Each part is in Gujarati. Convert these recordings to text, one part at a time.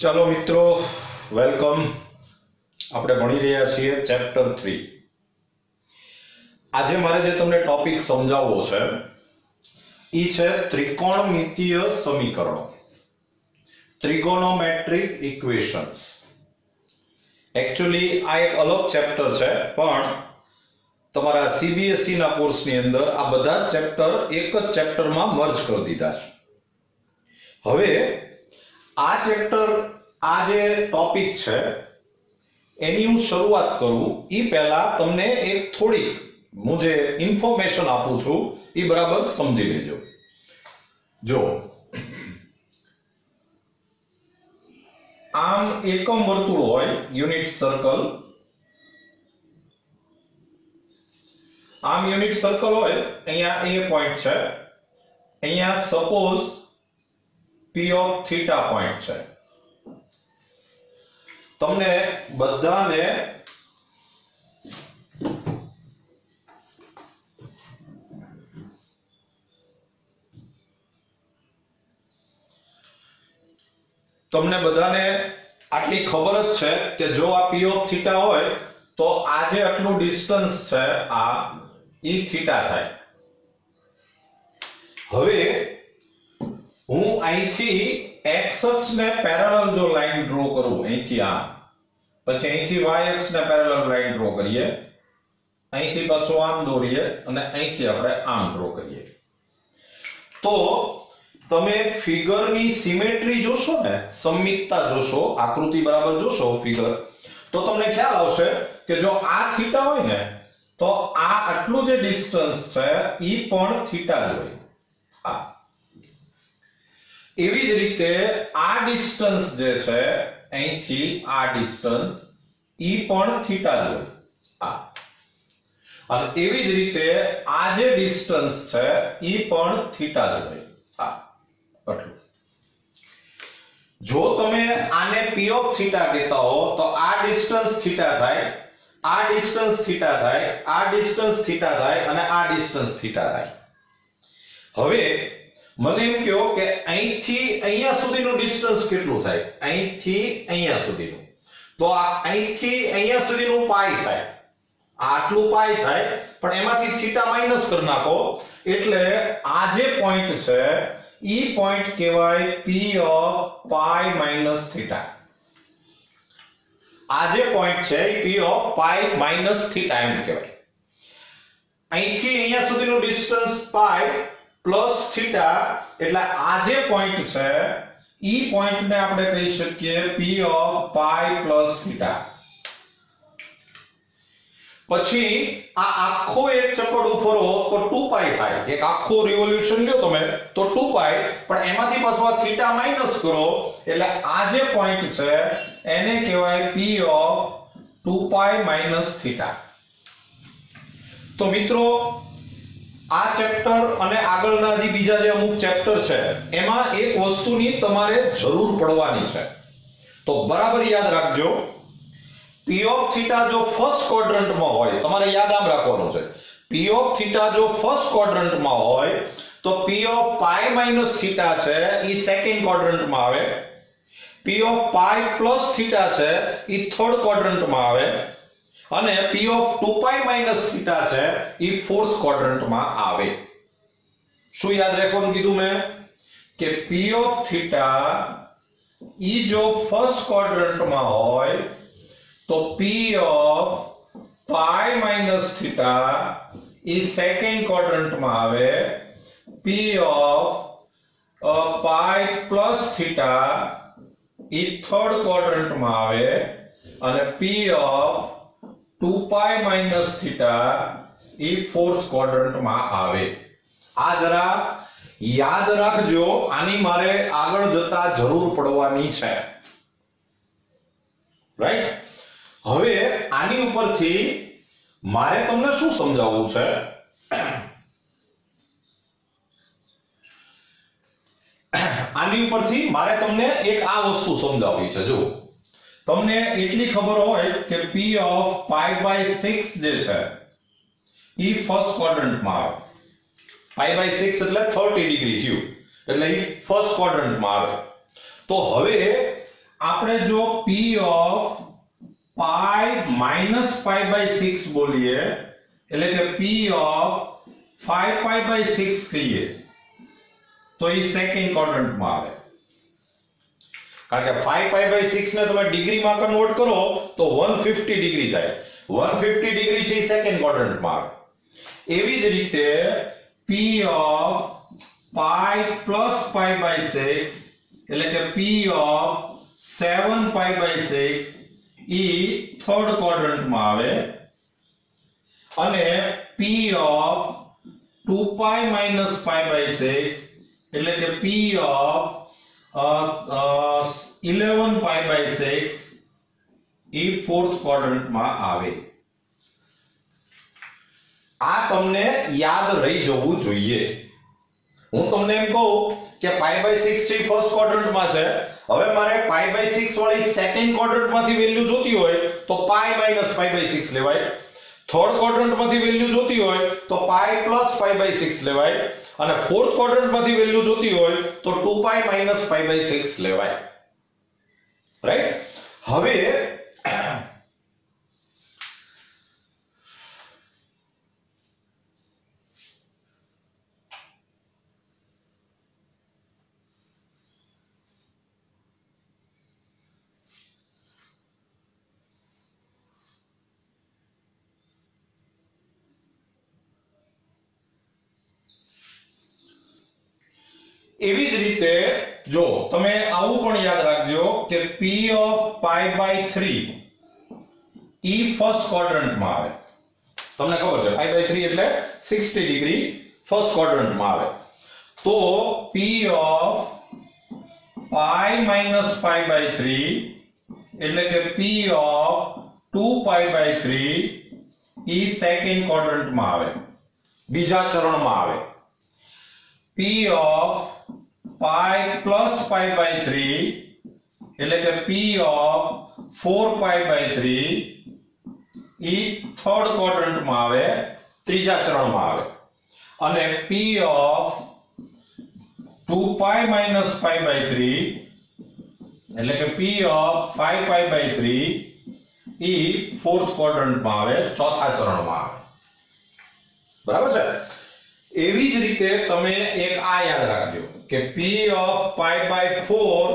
चलो मित्रों, वेलकम। આપણે ભણી રહ્યા છીએ ચેપ્ટર 3। આજે મારે જે તમને ટોપિક સમજાવવો છે ઈ છે ત્રિકોણમિતીય સમીકરણો, ટ્રિગોનોમેટ્રિક ઇક્વેશન્સ। एक्चुअली આ એક અલગ ચેપ્ટર છે, પણ તમારા સીબીએસઈ ના કોર્સની અંદર આ બધા ચેપ્ટર એક જ ચેપ્ટરમાં મર્જ કરી દીધા છે। હવે આ ચેપ્ટર આ જે ટોપિક છે એની હું શરૂઆત કરું ઈ પહેલા તમને એક થોડી હું જે ઇન્ફોર્મેશન આપું છું ઈ બરાબર સમજી લેજો। જો આમ એકમ વર્તુળ હોય, યુનિટ સર્કલ, આમ યુનિટ સર્કલ હોય, અહીંયા એ પોઈન્ટ છે, અહીંયા suppose P of theta point છે। તમને બધાને આટલી ખબર જ છે કે જો આ P of theta હોય તો આ જે આટલું ડિસ્ટન્સ છે આ ઈ થીટા થાય। હવે હું અહીંથી x અક્ષ ને પેરેલલ જો લાઈન ડ્રો કરું, અહીંથી આ, પછી અહીંથી y અક્ષ ને પેરેલલ લાઈન ડ્રો કરીએ, અહીંથી પાછું આમ દોરીએ અને અહીંથી આપણે આમ ડ્રો કરીએ, તો તમે ફિગરની સિમેટ્રી જોશો ને, સમમિતતા જોશો, આકૃતિ બરાબર જોશો ફિગર, તો તમને ખ્યાલ આવશે કે જો આ થીટા હોય ને તો આ આટલું જે ડિસ્ટન્સ છે ઈ પણ થીટા જ હોય। આ એવી જ રીતે આ ડિસ્ટન્સ જે છે અહીંથી આ ડિસ્ટન્સ ઈ પણ થીટા જ હોય। આ અને એવી જ રીતે આ જે ડિસ્ટન્સ છે ઈ પણ થીટા જ હોય। આ આટલું। જો તમે આને P of theta કહેતા હો તો આ ડિસ્ટન્સ થીટા થાય, આ ડિસ્ટન્સ થીટા થાય, આ ડિસ્ટન્સ થીટા થાય અને આ ડિસ્ટન્સ થીટા થાય। હવે મને એમ કહો કે અહીંથી અહીંયા સુધીનું ડિસ્ટન્સ કેટલું થાય? અહીંથી અહીંયા સુધીનું, તો આ અહીંથી અહીંયા સુધીનું પાઈ થાય, આટલું પાઈ થાય, પણ એમાંથી થીટા માઈનસ કરી નાખો એટલે આ જે પોઈન્ટ છે ઈ પોઈન્ટ કહેવાય P of pi minus theta। આ જે પોઈન્ટ છે ઈ P of pi minus theta એમ કહેવાય। અહીંથી અહીંયા સુધીનું ડિસ્ટન્સ પાઈ પ્લસ થીટા એટલે આ જે પોઈન્ટ છે ઈ પોઈન્ટને આપણે કહી શકીએ P of pi plus theta। પછી આ આખો એક ચક્કડું ફરો તો 2π થાય, એક આખો રિવોલ્યુશન લ્યો તમે તો 2π, પણ એમાંથી પાછું આ થીટા માઈનસ કરો એટલે આ જે પોઈન્ટ છે એને કહેવાય P of 2π minus theta। તો મિત્રો આ ચેપ્ટર અને આગળના જે બીજા જે અમુક ચેપ્ટર છે એમાં એક વસ્તુની તમારે જરૂર પડવાની છે, તો બરાબર યાદ રાખજો। P of theta જો ફર્સ્ટ ક્વાડ્રન્ટમાં હોય, તમારે યાદ આમ રાખવાનું છે, P of theta જો ફર્સ્ટ ક્વાડ્રન્ટમાં હોય તો P of pi minus theta છે ઈ સેકન્ડ ક્વાડ્રન્ટમાં આવે, P of pi plus theta છે ઈ થર્ડ ક્વાડ્રન્ટમાં આવે, અને P of 2π minus theta છે ઈ ફોર્થ ક્વાડ્રન્ટમાં આવે। શું યાદ રાખવાનું કીધું મેં કે P of theta ઈ જો ફર્સ્ટ ક્વાડ્રન્ટમાં હોય તો P of pi minus theta ઈ સેકન્ડ ક્વાડ્રન્ટમાં આવે, P of pi plus theta ઈ થર્ડ ક્વાડ્રન્ટમાં આવે, અને P of 2π minus theta ઈ ફોર્થ ક્વાડ્રન્ટમાં આવે। આ જરા યાદ રાખજો, આની મારે આગળ જતા જરૂર પડવાની છે, રાઈટ? હવે આની ઉપરથી મારે તમને શું સમજાવવું છે? આની ઉપરથી મારે તમને એક આ વસ્તુ સમજાવવી છે। જો તમને એટલી ખબર હોય કે P of pi by 6 જે છે ઈ ફર્સ્ટ ક્વાડ્રન્ટમાં આવે, pi by 6 એટલે 30 ડિગ્રી થયું, એટલે ઈ ફર્સ્ટ ક્વાડ્રન્ટમાં આવે। તો હવે આપણે જો p of pi minus pi by 6 બોલીએ એટલે કે p ઓફ 5 pi by 6 કહીએ તો એ સેકન્ડ ક્વોડ્રન્ટમાં આવે, કારણ કે 5 pi by 6 ને તમે ડિગ્રીમાં કન્વર્ટ કરો તો 150 ડિગ્રી થાય. 150 ડિગ્રી છે સેકન્ડ ક્વોડ્રન્ટમાં આવે. એવી જ રીતે p of pi plus pi by 6 એટલે કે p ઓફ 7 pi by 6 ઈ થર્ડ ક્વોડ્રન્ટમાં આવે અને p of 2 pi minus pi by 6 એટલે કે p ઓફ 11 pi by 6 ઈ ફોર્થ ક્વોડ્રન્ટમાં આવે. આ તમને યાદ રહી જવું જોઈએ. હું તમને એમ કહું કે pi by 6 છે ફર્સ્ટ ક્વોડ્રન્ટમાં છે, હવે મારે pi by 6 વાળી સેકન્ડ ક્વોડ્રન્ટમાંથી વેલ્યુ જોતી હોય તો pi minus pi by 6 લેવાય. થર્ડ ક્વોડ્રન્ટમાંથી વેલ્યુ જોતી હોય તો pi plus pi by 6 લેવાય અને ફોર્થ ક્વોડ્રન્ટમાંથી વેલ્યુ જોતી હોય તો 2pi minus pi by 6 લેવાય. રાઈટ? હવે એવી જ રીતે જો તમે આવું પણ યાદ રાખજો કે p of pi by 3 ઈ ફર્સ્ટ ક્વોડ્રન્ટમાં આવે. તમને ખબર છે pi by 3 એટલે 60 ડિગ્રી ફર્સ્ટ ક્વોડ્રન્ટમાં આવે. તો p of pi minus pi by 3 એટલે કે p of 2 pi by 3 E second ક્વોડ્રન્ટમાં આવે, બીજા ચરણમાં આવે. p of pi plus pi by 3 એટલે કે p of 4 pi by 3 E third ક્વોડ્રન્ટમાં આવે, ત્રીજા ચરણમાં આવે. અને p of 2 pi minus pi by 3 એટલે કે p of 5 pi by 3 E fourth ક્વોડ્રન્ટમાં આવે, ચોથા ચરણમાં આવે. બરાબર છે? એવી જ રીતે તમે એક આ યાદ રાખજો કે p of pi by 4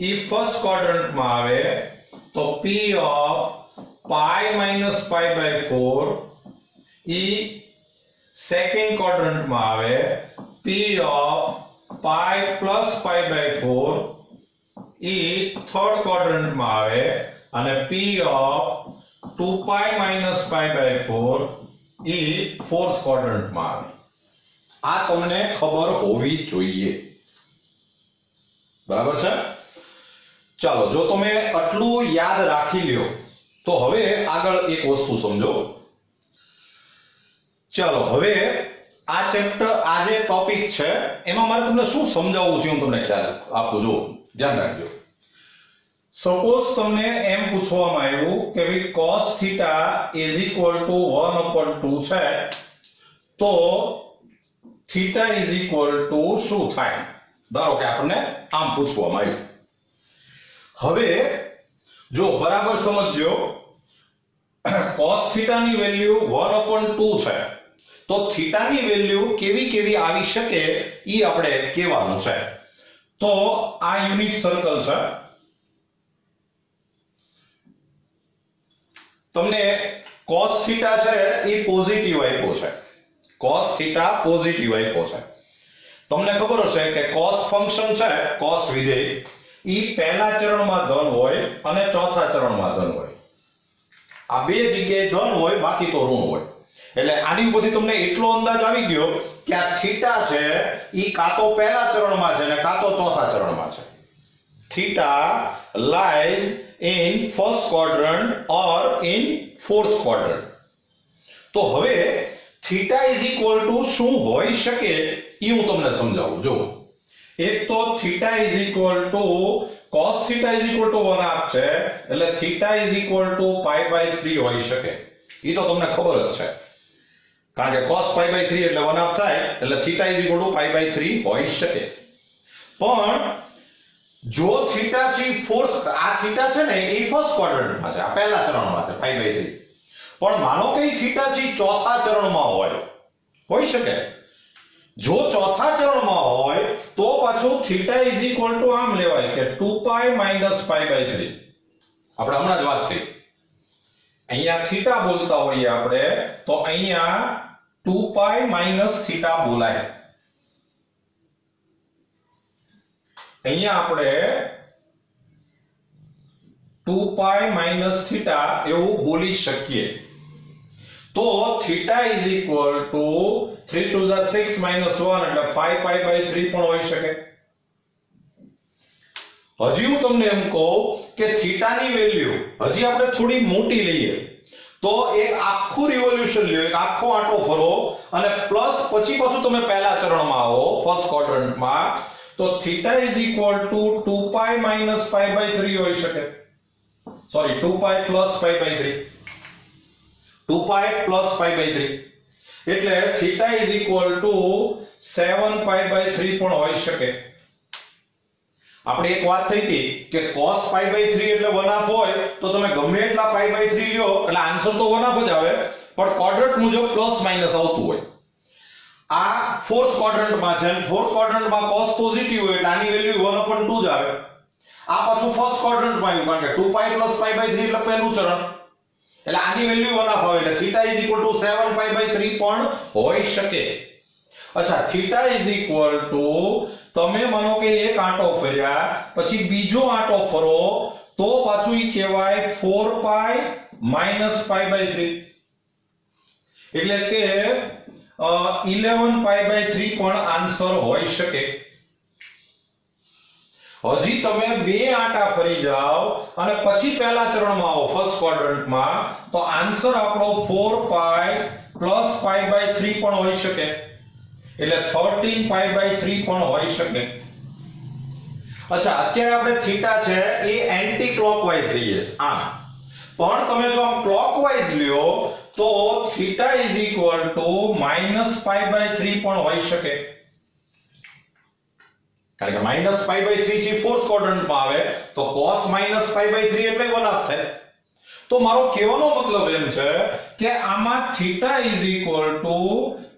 ઈ ફર્સ્ટ ક્વોડ્રન્ટમાં આવે તો p of pi minus pi by 4 ઈ સેકન્ડ ક્વોડ્રન્ટમાં આવે, p of pi plus pi by 4 ઈ થર્ડ ક્વોડ્રન્ટમાં આવે અને p of 2 pi minus pi by 4 ઈ ફોર્થ ક્વોડ્રન્ટમાં આવે. આ તમને ખબર હોવી જોઈએ. બરાબર છે? ચાલો, જો તમે આટલું યાદ રાખી લ્યો તો હવે આગળ એક વસ્તુ સમજો. ચાલો, હવે આ ચેપ્ટર, આ જે ટોપિક છે એમાં મારે તમને શું સમજાવવું છે હું તમને ખ્યાલ આપું. જો ધ્યાન રાખજો. સપોઝ તમને એમ પૂછવામાં આવ્યું કે ભાઈ cos θ is equal to 1/2 છે તો θ is equal to શું થાય? ધારો કે આપણને આમ પૂછવામાં આવ્યું. હવે જો બરાબર સમજજો, cos θ ની વેલ્યુ 1/2 છે તો θ ની વેલ્યુ કેવી કેવી આવી શકે ઈ આપણે કહેવાનું છે. તો આ યુનિટ સર્કલ છે. તમને cos θ છે એ પોઝિટિવ આપ્યો છે, cos θ પોઝિટિવ આપ્યો છે. તમને ખબર હશે કે cos ફંક્શન છે, cos વિધેય ઈ પહેલા ચરણમાં ધન હોય અને ચોથા ચરણમાં ધન હોય. આ બે જગ્યાએ ધન હોય, બાકી તો ઋણ હોય. એટલે આની ઉપરથી તમને એટલો અંદાજ આવી ગયો કે આ થીટા છે ઈ કાં તો પહેલા ચરણમાં છે ને કાં તો ચોથા ચરણમાં છે. theta lies in first quadrant or in fourth quadrant. તો હવે theta is equal to શું હોઈ શકે એ હું તમને સમજાવું. જો એક તો theta is equal to cos theta is equal to 1/2 છે એટલે theta is equal to pi by 3 હોઈ શકે. એ તો તમને ખબર જ છે, કારણ કે cos pi by 3 એટલે 1/2 થાય એટલે theta is equal to pi by 3 હોઈ શકે. પણ જો થીટા છે ફોર્થ, આ થીટા છે ને એ ફર્સ્ટ ક્વાડ્રન્ટમાં છે, આ પહેલા ચરણમાં છે 5/3. પણ માનો કે થીટા છે ચોથા ચરણમાં હોઈ શકે. જો ચોથા ચરણમાં હોય તો પાછું થીટા ઇઝ ઇક્વલ ટુ આમ લેવાય કે 2π - π/3. આપણે હમણાં જ વાત થઈ. અહીંયા થીટા બોલતા હોઈએ આપણે તો અહીંયા 2π - થીટા બોલાય. અહીંયા આપણે 2π - થીટા એવું બોલી શકીએ. તો થીટા ઇઝ ઇક્વલ ટુ 3 * 2 = 6 - 1 એટલે 5π/3 પણ હોઈ શકે. હજી હું તમને એમ કહું કે થીટાની વેલ્યુ હજી આપણે થોડી મોટી લઈએ તો એક આખું રિવોલ્યુશન લ્યો, એક આખો આંટો ફરો અને પ્લસ પછી પાછું તમે પહેલા ચરણમાં આવો ફર્સ્ટ ક્વાડ્રન્ટમાં, તો થીટા ઇઝ ઇક્વલ ટુ 2π - π/3 હોઈ શકે. સોરી 2π + π/3, 2π + π/3 એટલે થીટા ઇઝ ઇક્વલ ટુ 7π/3 પણ હોઈ શકે. આપણે એક વાત થઈ હતી કે cos π/3 એટલે 1/2 હોય તો તમે ગમે એટલા π/3 લ્યો એટલે આન્સર તો 1/2 જ આવે, પણ ક્વાડ્રન્ટ મુજબ પ્લસ માઈનસ આવતું હોય. આ ફોર્થ ક્વાડ્રન્ટમાં છે અને ફોર્થ ક્વાડ્રન્ટમાં cos પોઝિટિવ હોય એટલે આની વેલ્યુ 1/2 જ આવે. આ પાછું ફર્સ્ટ ક્વાડ્રન્ટમાં આવ્યું કારણ કે 2π + π/3 એટલે પહેલું ચરણ એટલે આની વેલ્યુ 1/2 આવે એટલે થીટા ઇઝ ઇક્વલ ટુ 7π/3 પણ હોઈ શકે. અચ્છા, થીટા ઇઝ ઇક્વલ ટુ તમે માનો કે એક આંટો ફર્યા પછી બીજો આંટો ફરો તો પાછું ઈ કહેવાય 4π - π/3 એટલે કે 11π/3 પણ આન્સર હોઈ શકે. હજી તમે બે આંટા ફરી જાઓ અને પછી પહેલા ચરણમાં આવો ફર્સ્ટ ક્વાડ્રન્ટમાં તો આન્સર આપણો 4π + π/3 પણ હોઈ શકે એટલે 13π/3 પણ હોઈ શકે. અચ્છા, અત્યારે આપણે થીટા છે એ એન્ટી ક્લોકવાઇઝ લઈએ છે આમ, પણ તમે જો આમ ક્લોકવાઇઝ લ્યો તો થીટા ઇઝ ઇક્વલ ટુ -π/3 પણ હોઈ શકે. કારણ કે -π/3 છે ફોર્થ ક્વાડ્રન્ટમાં આવે તો cos -π/3 એટલે 1/2 થાય. તો મારો કહેવાનો મતલબ એમ છે કે આમાં થીટા ઇઝ ઇક્વલ ટુ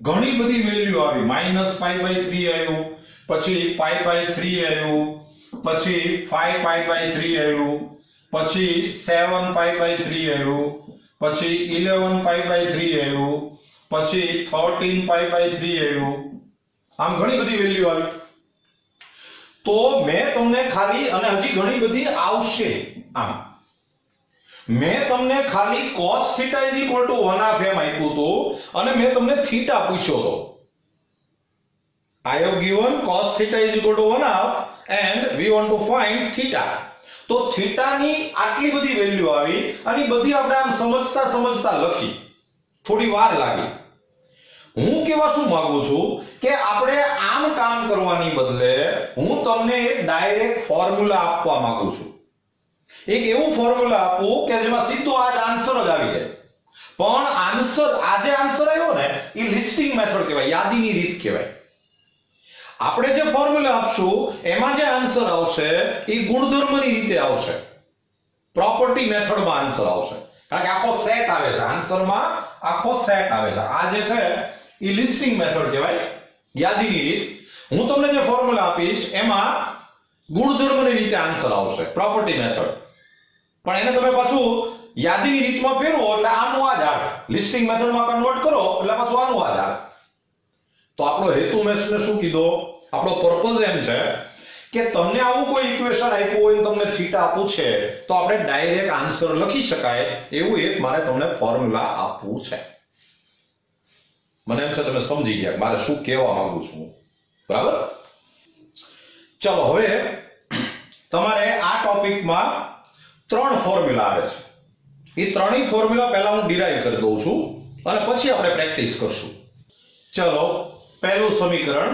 ઘણી બધી વેલ્યુ આવી, -π/3 આવ્યું, પછી π/3 આવ્યું, પછી 5π/3 આવ્યું, પછી 7π/3 આવ્યું, પછી 11π/3 આવ્યું, પછી 13π/3 આવ્યું. આમ ઘણી બધી વેલ્યુ આવી. તો મેં તમને ખાલી, અને હજી ઘણી બધી આવશે, આમ મેં તમને ખાલી cos θ = 1/2 એમ આપ્યું હતું અને મેં તમને થીટા પૂછ્યો હતો. I have given cos θ = 1/2 and we want to find theta. તો થીટાની આટલી બધી વેલ્યુ આવી અને બધી આપણે આમ સમજતા લખી, થોડી વાર લાગી. હું કહેવા શું માંગુ છું કે આપણે આમ કામ કરવાની બદલે હું તમને એક ડાયરેક્ટ ફોર્મ્યુલા આપવા માંગુ છું. એક એવું ફોર્મ્યુલા આપું કે જેમાં સીધો આ જ આન્સર જ આવી જાય. પણ આન્સર, આ જે આન્સર આવ્યો ને એ લિસ્ટિંગ મેથડ કહેવાય, યાદીની રીત કહેવાય. આપણે જે ફોર્મ્યુલા આપશું એમાં જે આન્સર આવશે એ ગુણધર્મની રીતે આવશે, પ્રોપર્ટી મેથડમાં આન્સર આવશે. કારણ કે આખો સેટ આવે છે આન્સરમાં, આખો સેટ આવે છે. આ જે છે એ લિસ્ટિંગ મેથડ કહેવાય, યાદીની રીત. હું તમને જે ફોર્મ્યુલા આપીશ એમાં ગુણધર્મની રીતે આન્સર આવશે, પ્રોપર્ટી મેથડ. પણ એને તમે પાછું યાદીની રીતમાં ફેરવો એટલે આનું આ જ આવે, લિસ્ટિંગ મેથડમાં કન્વર્ટ કરો એટલે પાછું આનું આ જ આવે. તો આપણો હેતુ મેં શું કીધો, આપણો પર્પઝ એમ છે કે તમને આવું કોઈ ઇક્વેશન આપ્યું હોય અને તમને થીટા પૂછે તો આપણે ડાયરેક્ટ આન્સર લખી શકાય એવું એક મારે તમને ફોર્મ્યુલા આપવું છે. મને એમ છે તમે સમજી ગયા મારે શું કહેવા માંગુ છું, બરાબર? ચલો, હવે તમારે આ ટોપિકમાં 3 ફોર્મ્યુલા આવે છે. એ ત્રણેય ફોર્મ્યુલા પહેલા હું ડિરાઈવ કરી દઉં છું અને પછી આપણે પ્રેક્ટિસ કરશું. ચલો, પહેલું સમીકરણ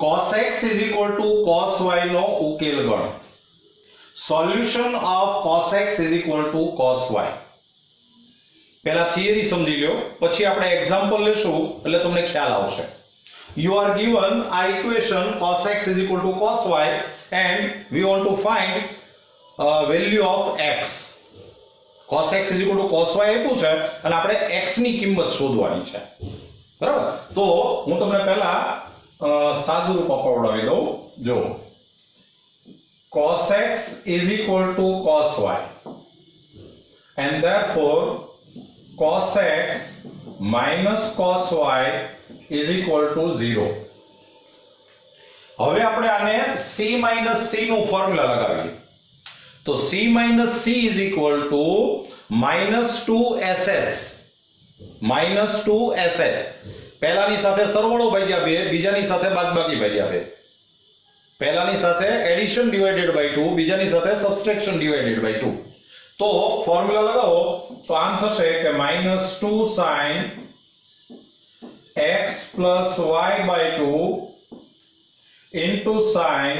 cos x = cos y નો ઉકેલ ગણ. Solution of cos x = cos y. પહેલા થિયરી સમજી લ્યો, પછી આપણે એક્ઝામ્પલ લેશું એટલે તમને ખ્યાલ આવશે. you are given a equation cos x is equal to cos y and we want to find value of x. cos x is equal to cos y આપ્યું છે અને આપણે x ની કિંમત શોધવાની છે, બરાબર? તો હું તમને પહેલા સાદું રૂપ અપાવડાવી દઉં. જો cos x is equal to cos y and therefore cos x minus cos y is equal to 0. હવે આપણે આને c minus c નું ફોર્મ્યુલા લગાવીએ. તો c minus c is equal to minus 2ss. minus 2ss. પહેલાની સાથે સરવાળો ભાગ્યા 2, બીજાની સાથે બાદબાકી ભાગ્યા 2. પહેલાની સાથે એડિશન ડિવાઇડેડ બાય 2, બીજાની સાથે સબટ્રેક્શન ડિવાઇડેડ બાય 2. તો ફોર્મ્યુલા લગાવો તો આમ થશે કે minus 2 sin x plus y by 2 into sin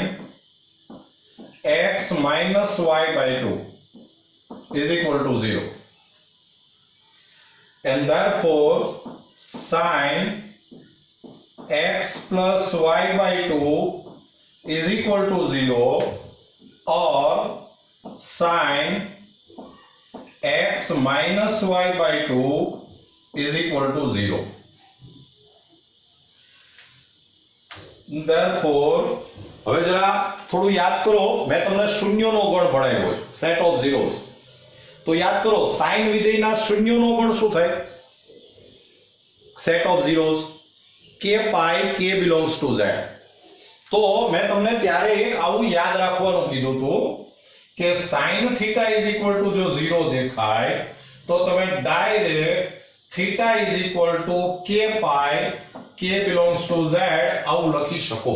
x minus y by 2 is equal to 0. And therefore sin x plus y by 2 is equal to 0 or sin x minus y by 2 is equal to 0. Therefore હવે જરા થોડું યાદ કરો, મેં તમને શૂન્યનો ગણ ભણાવ્યો છે, સેટ ઓફ ઝીરોઝ. તો યાદ કરો સાઇન વિધેયના શૂન્યનો ગણ શું થાય? Set of zeros k pi k belongs to z. તો મેં તમને ત્યારે આવું યાદ રાખવાનું કીધું હતું કે sin theta is equal to જો 0 દેખાય તો તમે direct theta is equal to k pi k belongs to z આવું લખી શકો.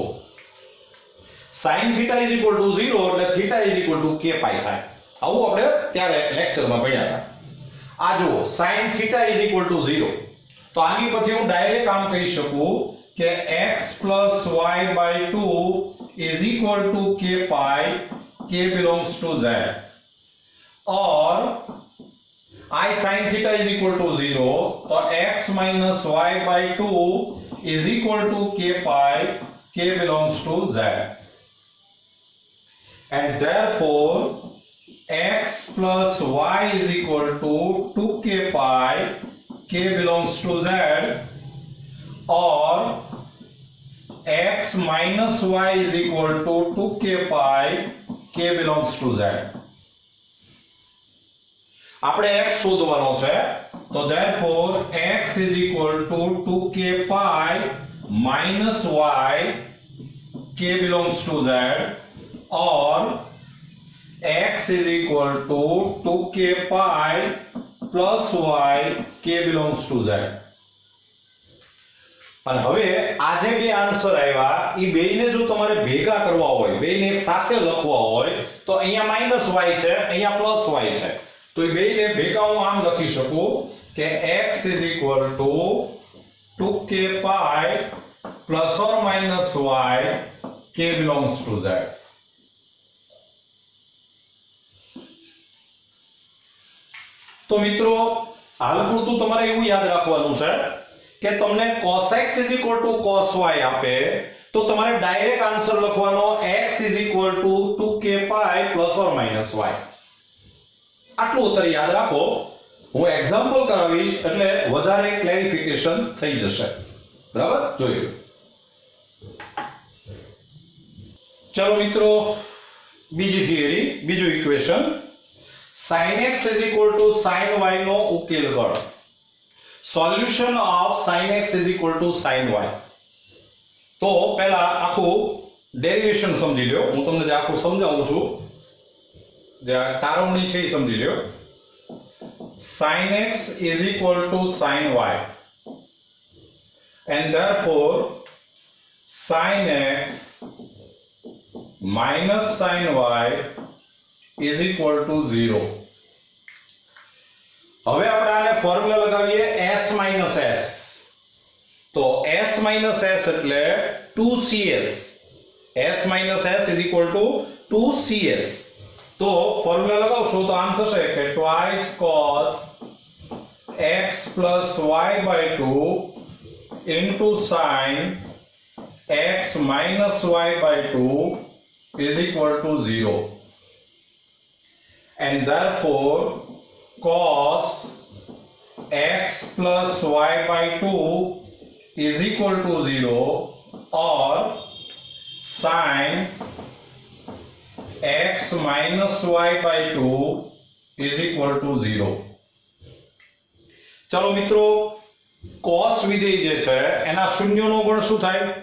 sin theta is equal to 0 એટલે theta is equal to k pi થાય. આવું આપણે ત્યારે લેક્ચરમાં ભણ્યા હતા. આ જુઓ sin theta is equal to 0. તો આની પછી હું ડાયરેક્ટ આમ કહી શકું કે x plus y by 2 is equal to k pi k belongs to z, or I sin theta is equal to 0 तो x minus y by 2 is equal to k pi k belongs to z, and therefore x plus y is equal to 2k pi k belongs to z, or x minus y is equal to 2k pi k belongs to z. આપણે x શોધવાનો છે તો therefore x is equal to 2k pi minus y k belongs to z, or x is equal to 2k pi plus y k belongs to z. અને હવે આ જે બે આન્સર આવ્યા ઈ બેયને જો તમારે ભેગા કરવા હોય, બેયને એક સાથે લખવા હોય તો અહીંયા -y છે, અહીંયા +y છે. તો એ બેયને ભેગા હું આમ લખી શકું કે x is equal to 2k pi plus or minus y k belongs to z. તો મિત્રો હાલ પૂરતું તમારે એવું યાદ રાખવાનું છે કે તમને cos x is equal to cos y આપે તો તમારે ડાયરેક્ટ આન્સર લખવાનો x is equal to 2k pi plus or minus y. આટલું ઉત્તર યાદ રાખો. હું એક્ઝામ્પલ કરાવીશ એટલે વધારે ક્લેરિફિકેશન થઈ જશે, બરાબર? જોઈજો. ચલો મિત્રો બીજી થિયરી, બીજું equation sin x is equal to sin y નો ઉકેલ ગણ. Solution of sin x is equal to sin y. તો પહેલા આખું ડેરિવેશન સમજી લ્યો. હું તમને જે આખું સમજાવું છું, જે તારવણી છે એ સમજી લ્યો. sin x is equal to sin y and therefore sin x minus sin y is equal to 0. હવે આપણે આને ફોર્મ્યુલા લગાવીએ s minus s. તો s minus s એટલે 2cs. s minus s is equal to 2cs. તો ફોર્મ્યુલા લગાવશો તો આમ થશે કે twice cos x plus y by 2 into sin x minus y by 2 is equal to 0, and therefore cos x plus y by 2 is equal to 0, or sin x minus y by 2 is equal to 0. चलो मित्रों, cos વિધેય જે છે એના શૂન્યનો ગણ શું થાય?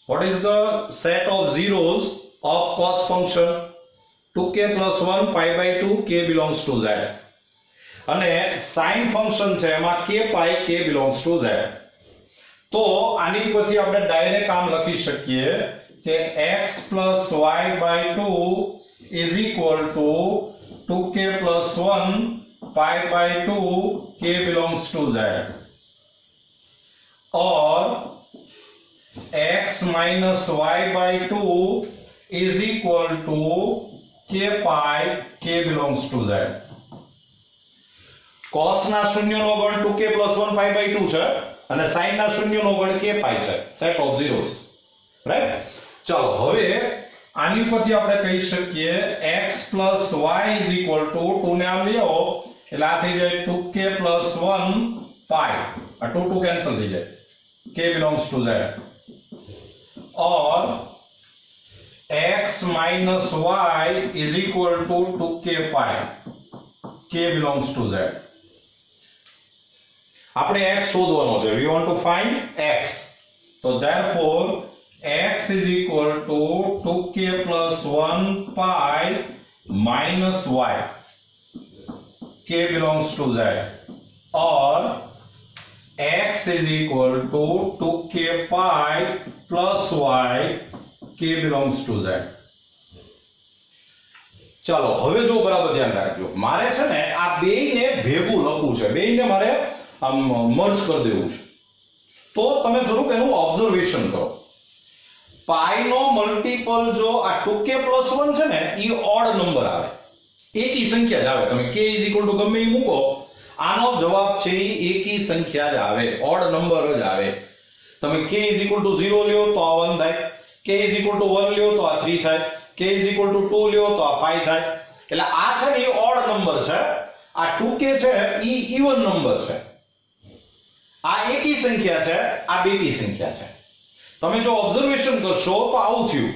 What is the set of zeros of cos function? 2k plus 1 pi by 2 k belongs to z. અને sin function છે એમાં k pi k belongs to z. તો આની ઉપરથી આપણે ડાયરેક્ટ આમ લખી શકીએ કે x plus y by 2 is equal to 2k plus 1 pi by 2 k belongs to z, or x minus y by 2 is equal to k pi k belongs to z. cos ના શૂન્યનો ગણ 2k plus 1 pi by 2 છે અને sin ના શૂન્યનો ગણ k pi છે, set of zeros, રાઈટ? ચાલો હવે આની ઉપરથી આપણે કહી શકીએ x plus y is equal to 2 ને આમ લઈ આવો એટલે આ થઈ જાય 2k plus 1 pi, આ 2 2 કેન્સલ થઈ જાય, k belongs to z, or x minus y is equal to 2k pi, k belongs to z. આપણે x શોધવાનો છે, we want to find x, so therefore x is equal to 2k plus 1 pi minus y, k belongs to z, or x is equal to 2k pi plus y, k belongs to z. ચાલો હવે જો બરાબર ધ્યાન રાખજો, મારે છે ને આ બેયને ભેગું લખવું છે, બેયને મારે આમ મર્જ કરી દેવું છે. તો તમે જરૂર એનું ઓબ્ઝર્વેશન કરો. પાઈ નો મલ્ટીપલ જો આ 2k plus 1 છે ને ઈ ઓડ નંબર આવે, એકી સંખ્યા જ આવે. તમે k ગમે એ મૂકો, આનો જવાબ છે ઈ એકી સંખ્યા જ આવે, ઓડ નંબર જ આવે. તમે k 0 લ્યો તો આ 1 થાય, k 1 લ્યો તો આ 3 થાય, k 2 લ્યો તો આ 5 થાય. એટલે આ છે ને એ ઓડ નંબર છે, આ 2k છે ઈ ઇવન નંબર છે, આ એકી સંખ્યા છે, આ બેકી સંખ્યા છે. તમે જો ઓબ્ઝર્વેશન કરશો તો આવું થયું,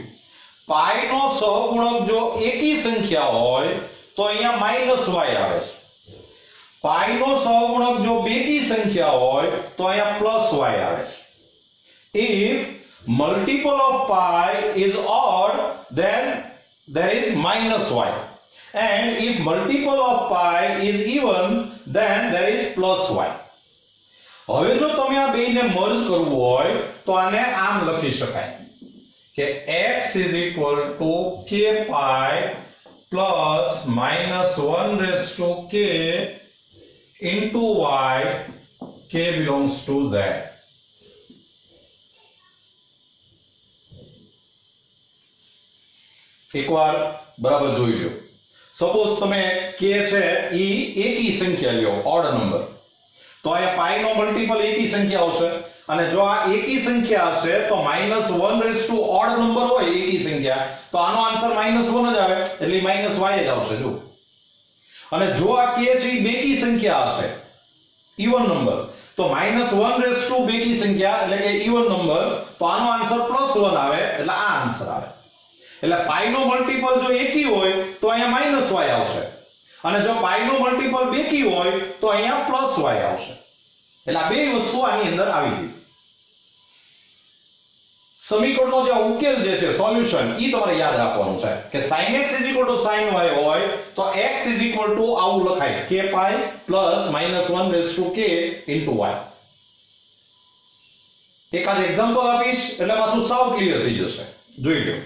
પાઈ નો સહગુણક જો એકી સંખ્યા હોય તો અહીંયા માઈનસ y આવે છે, પાઈ નો સહગુણક જો બેકી સંખ્યા હોય તો અહીંયા પ્લસ y આવે છે. If multiple of pi is odd, then there is minus y, and if multiple of pi is even, then there is plus y. હવે જો તમે આ બેયને મર્જ કરવું હોય તો આને આમ લખી શકાય કે x is equal to k pi plus minus 1 raised to k into y, k belongs to z. એકવાર બરાબર જોઈ લ્યો. સપોઝ તમે k છે ઈ એકી સંખ્યા લ્યો, ઓડ નંબર, તો અહીંયા પાઈ નો મલ્ટીપલ એકી સંખ્યા આવશે, અને જો આ એકી સંખ્યા હશે તો -1 રેઝ ટુ ઓડ નંબર હોય એકી સંખ્યા, તો આનો આન્સર -1 જ આવે, એટલે -y જ આવશે. જો અને જો આ k છે ઈ બેકી સંખ્યા હશે, ઇવન નંબર, તો -1 રેઝ ટુ બેકી સંખ્યા એટલે કે ઇવન નંબર, તો આનો આન્સર +1 આવે, એટલે આ આન્સર આવે. એટલે પાઈ નો મલ્ટીપલ જો એકી હોય તો અહીંયા -y આવશે, અને જો પાઈ નો મલ્ટીપલ બેકી હોય તો અહીંયા +y આવશે. એટલે આ બે વસ્તુ આની અંદર આવી ગઈ. સમીકરણનો જે ઉકેલ જે છે સોલ્યુશન ઈ તમારે યાદ રાખવાનું છે કે sin x sin y હોય તો x આવું લખાય k pi plus -1 raised to k into y. એકાદ એક્ઝામ્પલ આપીશ એટલે પાછું સાવ ક્લિયર થઈ જશે. જોઈ લો.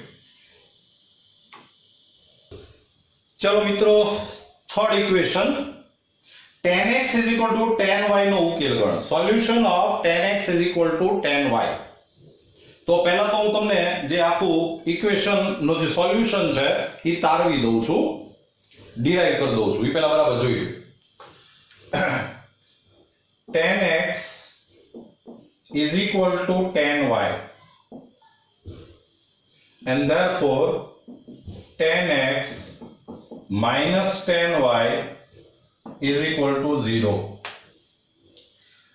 ચલો મિત્રો, third equation, tan x tan y નો ઉકેલ ગણ. Solution of tan x tan y. તો પહેલા તો હું તમને જે આખું ઇક્વેશન નો જે સોલ્યુશન છે એ તારવી દઉં છું, ડિરાઈવ કરી દઉં છું. એ પહેલા બરાબર જોઈ લો. tan x tan y. and therefore tan x minus tan y is equal to 0,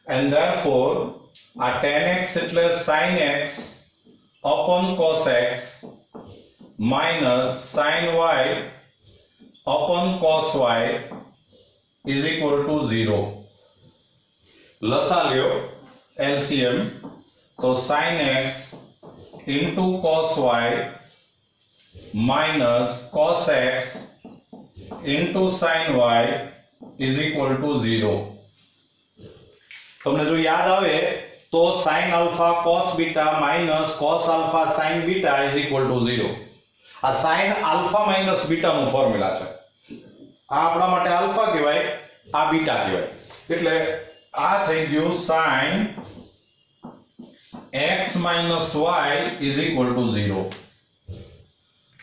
and therefore a tan x એટલે sin x upon cos x minus sin y upon cos y is equal to 0. લસા લ્યો LCM, તો sin x into cos y minus cos x into sin y is equal to 0. તમને જો યાદ આવે તો sin alpha cos beta minus cos alpha sin beta is equal to 0. આ sin alpha minus beta નું ફોર્મ્યુલા છે. આ આપણા માટે alpha કહેવાય, આ beta કહેવાય. એટલે આ થઈ ગયું sin x minus y is equal to 0.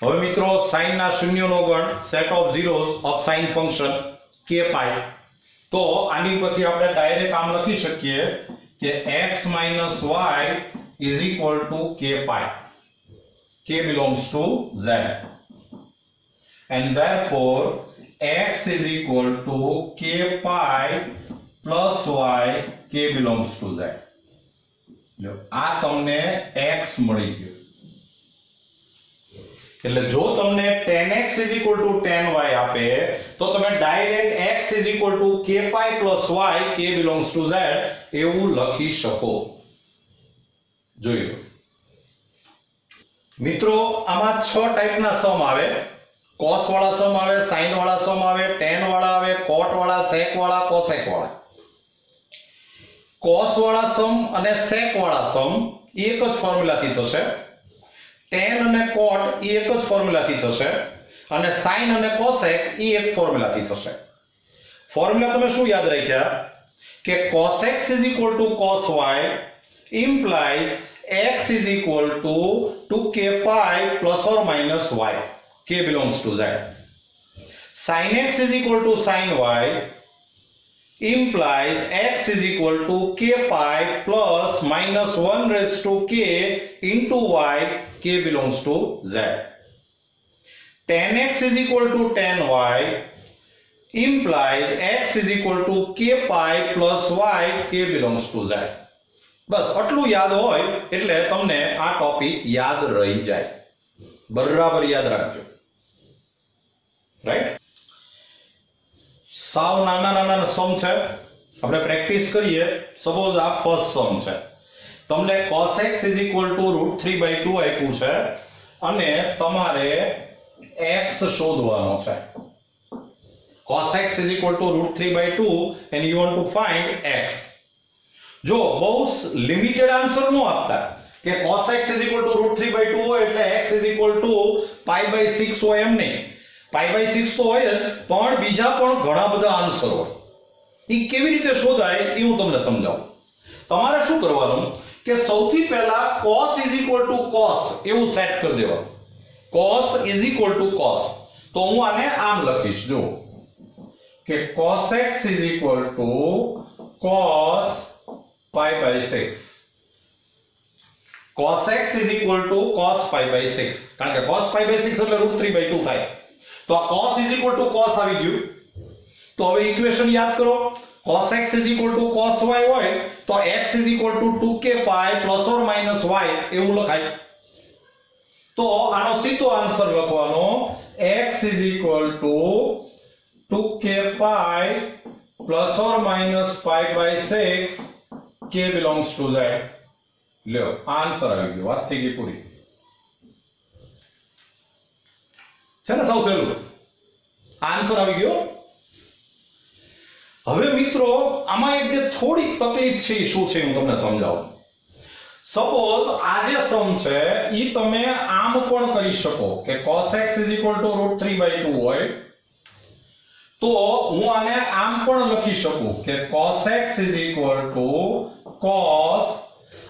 હવે મિત્રો sin ના શૂન્યનો ગણ set of zeros of sin function k pi. તો આની પરથી આપણે ડાયરેક્ટ આમ લખી શકીએ કે x minus y is equal to k pi. K belongs to z, and therefore x is equal to k pi plus y, k belongs to z. આ તમને x મળી ગયો. એટલે જો તમને tan x is equal to tan y આપે તો તમે direct x is equal to k pi plus y, k belongs to z એવું લખી શકો. જોઈ લો મિત્રો, આમાં 6 ટાઈપના સમ આવે. cos વાળા સમ આવે, sin વાળા સમ આવે, tan વાળા આવે, cot વાળા, sec વાળા, cosec વાળા. cos વાળા સમ અને sec વાળા સમ એક જ ફોર્મ્યુલાથી થશે. tan અને cot એ એક જ ફોર્મ્યુલાથી થશે, અને sin અને cosec એ એક ફોર્મ્યુલાથી થશે. ફોર્મ્યુલા તમે શું યાદ રાખ્યા કે cos x is equal to cos y implies x is equal to 2k pi plus or minus y, k belongs to z. Sin x is equal to sin y implies x is equal to k pi plus minus 1 raised to k into y, k belongs to z. Tan x is equal to tan y implies x is equal to k pi plus y, k belongs to z. બસ આટલું યાદ હોય એટલે તમને આ ટોપિક યાદ રહી જાય. બરાબર યાદ રાખજો, રાઈટ? સાવ નાના નાના સમ છે, આપણે પ્રેક્ટિસ કરીએ. સપોઝ આ ફર્સ્ટ સમ છે, તમને cos x is equal to √3/2 આપ્યું છે અને તમારે x શોધવાનો છે. cos x is equal to √3/2 and you want to find x. જો બહુ લિમિટેડ આન્સર નો આપતા કે cos x is equal to √3/2 હોય એટલે x is equal to pi/6 હોય, એમ નહીં. pi/6 તો હોય જ, પણ બીજા પણ ઘણા બધા આન્સર હોય. એ કેવી રીતે શોધાય એ હું તમને સમજાવું. તમારે શું કરવાનું કે સૌથી પહેલા cos is equal to cos એવું સેટ કરી દેવાનું. cos is equal to cos. તો હું આને આમ લખીશ, જો કે cos x is equal to cos pi/6. cos x is equal to cos pi/6, કારણ કે cos pi/6 એટલે √3/2 થાય. તો આ cos is equal to cos આવી ગયું. તો હવે ઇક્વેશન યાદ કરો. cos x is equal to cos y હોય તો x is equal to 2k pi plus or minus y એવું લખાય. તો આનો સીધો આન્સર લખવાનો x is equal to 2k pi plus or minus pi/6, k belongs to z. લ્યો આન્સર આવી ગયો. વાત થઈ ગઈ પૂરી. છે ને? સૌ સહેલું આન્સર આવી ગયો. હવે મિત્રો આમાં એક જે થોડી તકલીફ છે એ શું છે હું તમને સમજાવું. સપોઝ આ જે સમ છે એ તમે આમ પણ કરી શકો કે cos x is equal to √3/2 હોય તો હું આને આમ પણ લખી શકું કે cos x is equal to cos,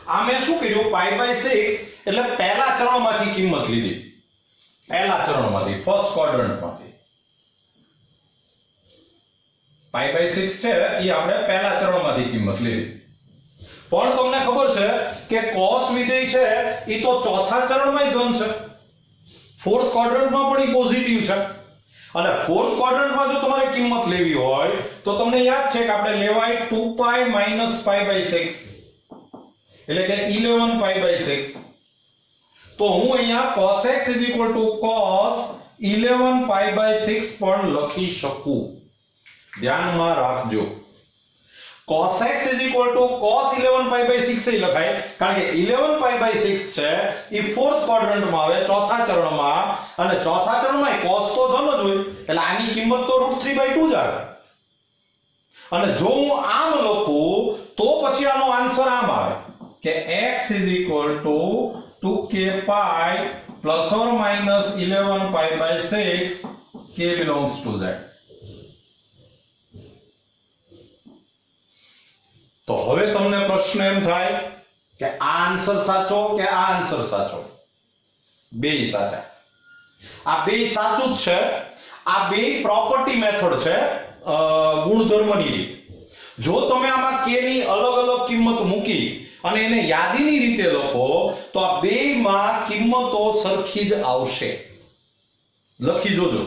આ મેં શું કર્યું pi/6 એટલે પહેલા ચરણમાંથી કિંમત લીધી. પહેલા ચરણમાંથી, ફર્સ્ટ ક્વાડ્રન્ટમાંથી pi/6 છે એ આપણે પહેલા ચરણમાંથી કિંમત લીધી. પણ તમને ખબર છે કે cos વિધેય છે એ તો ચોથા ચરણમાં ધન છે. ફોર્થ ક્વાડ્રન્ટમાં પણ પોઝિટિવ છે અને ફોર્થ ક્વાડ્રન્ટમાં જો તમારે કિંમત લેવી હોય તો તમને યાદ છે કે આપણે લેવાય 2π - π/6 એટલે કે 11 π/6 તો હું અહીંયા cos x cos 11 π/6 પણ લખી શકું ધ્યાનમાં રાખજો cos x cos 11 π/6 એ લખાય કારણ કે 11 π/6 છે એ ફોર્થ ક્વાડ્રન્ટમાં આવે ચોથા ચરણમાં અને ચોથા ચરણમાં cos તો ધન જ હોય એટલે આની કિંમત તો √3/2 જ આવે અને જો હું આમ લખું તો પછી આનો આન્સર આમ આવે કે x 2k π ± 11 π/6 k belongs to z તો હવે તમને પ્રશ્ન એમ થાય કે આ આન્સર સાચો કે આ આન્સર સાચો બેય સાચા આ બેય સાચું જ છે આ બેય પ્રોપર્ટી મેથડ છે ગુણધર્મની રીત જો તમે આમાં k ની અલગ અલગ કિંમત મૂકી અને એને યાદીની રીતે લખો તો આ બેયમાં કિંમતો સરખી જ આવશે લખી જોજો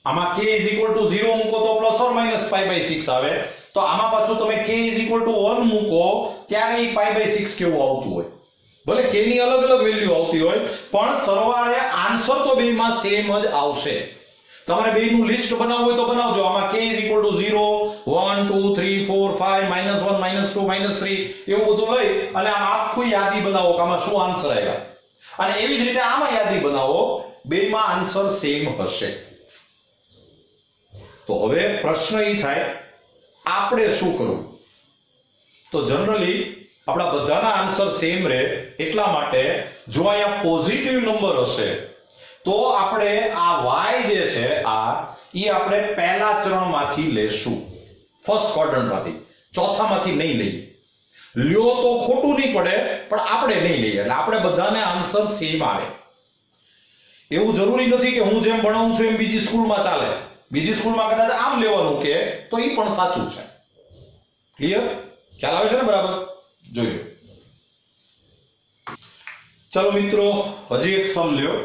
આમાં k 0 મૂકો તો ± π/6 આવે તો આમાં પાછું તમે k 1 મૂકો ત્યારે એ π/6 કેવું આવતું હોય ભલે k ની અલગ અલગ વેલ્યુ આવતી હોય પણ સરવાળે આન્સર તો બેયમાં સેમ જ આવશે તમારે બેયનું લિસ્ટ બનાવવું હોય તો બનાવજો આમાં k 0 1 2 3 4 5 -1 -2 -3 એવું બધું લઈ અને આમ આખું યાદી બનાવો કે આમાં શું આન્સર આવ્યા અને એવી જ રીતે આમાં યાદી બનાવો બેયમાં આન્સર સેમ હશે તો હવે પ્રશ્ન એ થાય આપણે શું કરવું તો જનરલી આપણા બધાના આન્સર સેમ રહે એટલા માટે જો અહીંયા પોઝિટિવ નંબર હશે તો આપણે આ y જે છે આ ઈ આપણે પહેલા ચરણમાંથી લેશું ફર્સ્ટ ક્વાડ્રન્ટમાંથી ચોથામાંથી નહીં લઈએ લ્યો તો ખોટું નહીં પડે પણ આપણે નહીં લઈએ એટલે આપણે બધાને આન્સર સેમ આવે એવું જરૂરી નથી કે હું જેમ ભણાવું છું એમ બીજી સ્કૂલમાં ચાલે બીજી સ્કૂલમાં કદાચ આમ લેવાનું કે તો ઈ પણ સાચું છે ક્લિયર ખ્યાલ આવે છે ને બરાબર જોજો ચલો મિત્રો હજી એક સમ લ્યો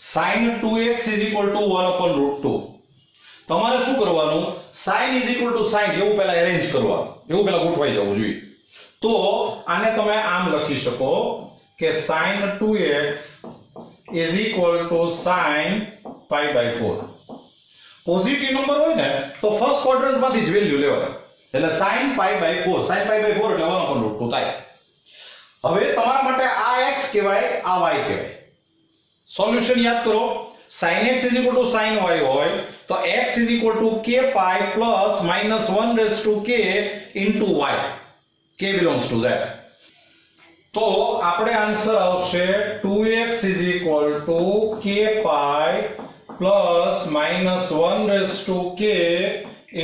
sin 2x = 1/√2 તમારે શું કરવાનું sin sin એવું પહેલા અરેન્જ કરવાનું એવું પહેલા ગોઠવાઈ જવું જોઈએ તો આને તમે આમ લખી શકો કે sin 2x = sin π/4 positive number હોય ને તો ફર્સ્ટ ક્વાડ્રન્ટમાંથી જ વેલ્યુ લેવાની એટલે sin π/4 sin π/4 એટલે 1/√2 થાય હવે તમારા માટે આ x કહેવાય આ y કહેવાય સોલ્યુશન યાદ કરો sin x sin y હોય તો x k π plus -1/k into y k belongs to z તો આપણે આન્સર આવશે 2x k π plus -1/k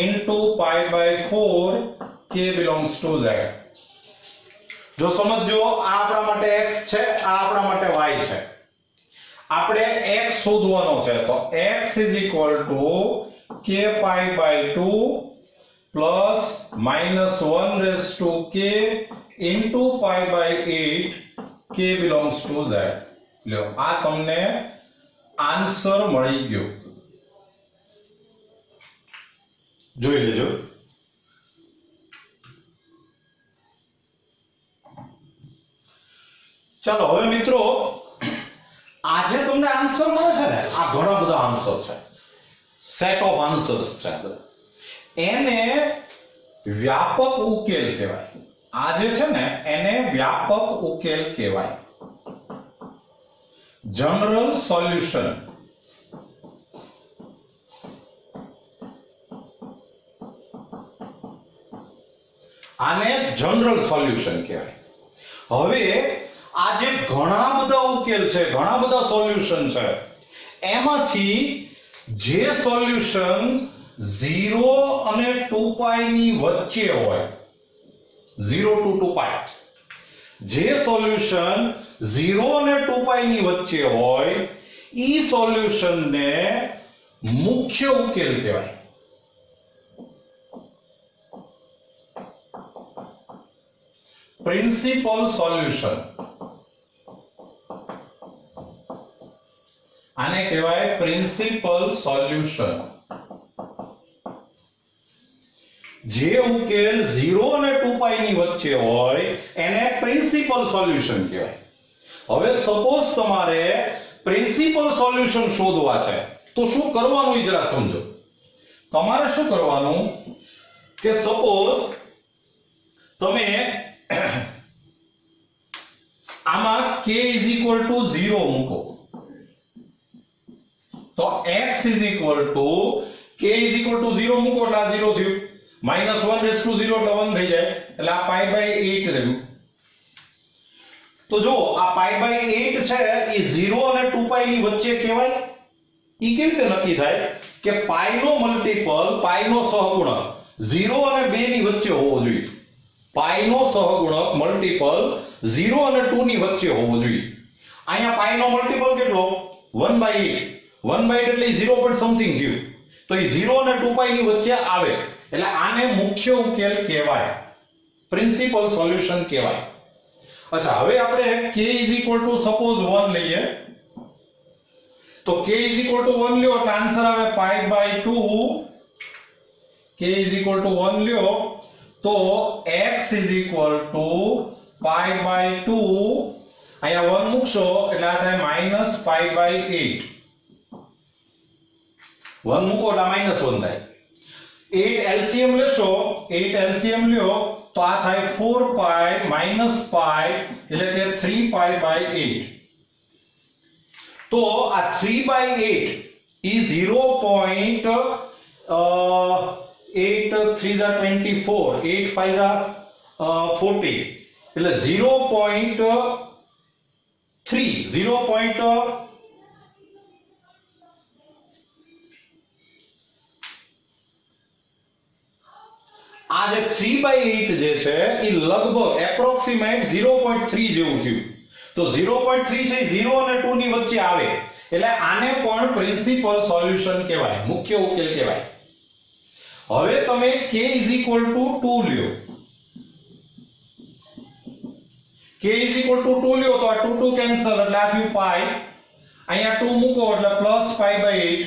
into π/4 k belongs to z જો સમજો આ આપણા માટે x છે આ આપણા માટે y છે આપણે x શોધવાનો છે તો x k π/2 plus -1/k into π/8 k belongs to z લ્યો આ તમને આન્સર મળી ગયો જોઈ લેજો ચાલો હવે મિત્રો આજે તમને આન્સર મળે છે ને આ ઘણા બધા આન્સર છે સેટ ઓફ આન્સર્સ છે એને વ્યાપક ઉકેલ કહેવાય આ જે છે ને એને વ્યાપક ઉકેલ કહેવાય જનરલ સોલ્યુશન આને જનરલ સોલ્યુશન કહેવાય હવે આ જે ઘણા બધા ઉકેલ છે ઘણા બધા સોલ્યુશન છે એમાંથી જે સોલ્યુશન 0 અને 2π ની વચ્ચે હોય 0 to 2π જે સોલ્યુશન 0 અને 2π ની વચ્ચે હોય ઈ સોલ્યુશન ને મુખ્ય ઉકેલ કહેવાય પ્રિન્સિપલ સોલ્યુશન આને કહેવાય પ્રિન્સિપલ સોલ્યુશન. જે ઉકેલ 0 અને 2π ની વચ્ચે હોય એને પ્રિન્સિપલ સોલ્યુશન કહેવાય. હવે સપોઝ તમારે પ્રિન્સિપલ સોલ્યુશન શોધવા છે તો શું કરવાનું એ જરા સમજો. તમારે શું કરવાનું કે સપોઝ તમે આમાં k = 0 મૂકો તો x k = 0 મૂકો એટલે આ 0 થયું, -1 raised to 0 એટલે 1 થઈ જાય એટલે આ π/8 રહ્યું. તો જો આ π/8 છે એ 0 અને 2π ની વચ્ચે કહેવાય. ઈ કેવી રીતે નક્કી થાય કે π નો મલ્ટીપલ π નો સહગુણક 0 અને 2 ની વચ્ચે હોવો જોઈએ. π નો સહગુણક મલ્ટીપલ 0 અને 2 ની વચ્ચે હોવો જોઈએ. અહીંયા π નો મલ્ટીપલ કેટલો 1/8. 1/8 એટલે 0 point something થયું તો એ 0 અને 2π ની વચ્ચે આવે એટલે આને મુખ્ય ઉકેલ કહેવાય, પ્રિન્સિપલ સોલ્યુશન કહેવાય. અચ્છા, હવે આપણે k સપોઝ 1 લઈએ તો k 1 લ્યો એટલે આન્સર આવે π/2. k 1 લ્યો તો x π/2 અહીંયા 1 મૂકશો એટલે આ થાય -π/8. 1 મૂકો એટલે -1 થાય. 8 LCM લેશો, 8 LCM લ્યો તો આ થાય 4π - π એટલે કે 3π/8. તો આ 3/8 is 0.8 3 are 24, 8 5 are 40 એટલે 0.3 આ જે 3/8 જે છે એ લગભગ એપ્રોક્સિમેટ 0.3 જેવું થયું. તો 0.3 છે 0 અને 2 ની વચ્ચે આવે એટલે આને પણ પ્રિન્સિપલ સોલ્યુશન કહેવાય, મુખ્ય ઉકેલ કહેવાય. હવે તમે k = 2 લ્યો, k = 2 લ્યો તો આ 2 2 કેન્સલ એટલે આ થયું π. અહીંયા 2 મૂકો એટલે +π/8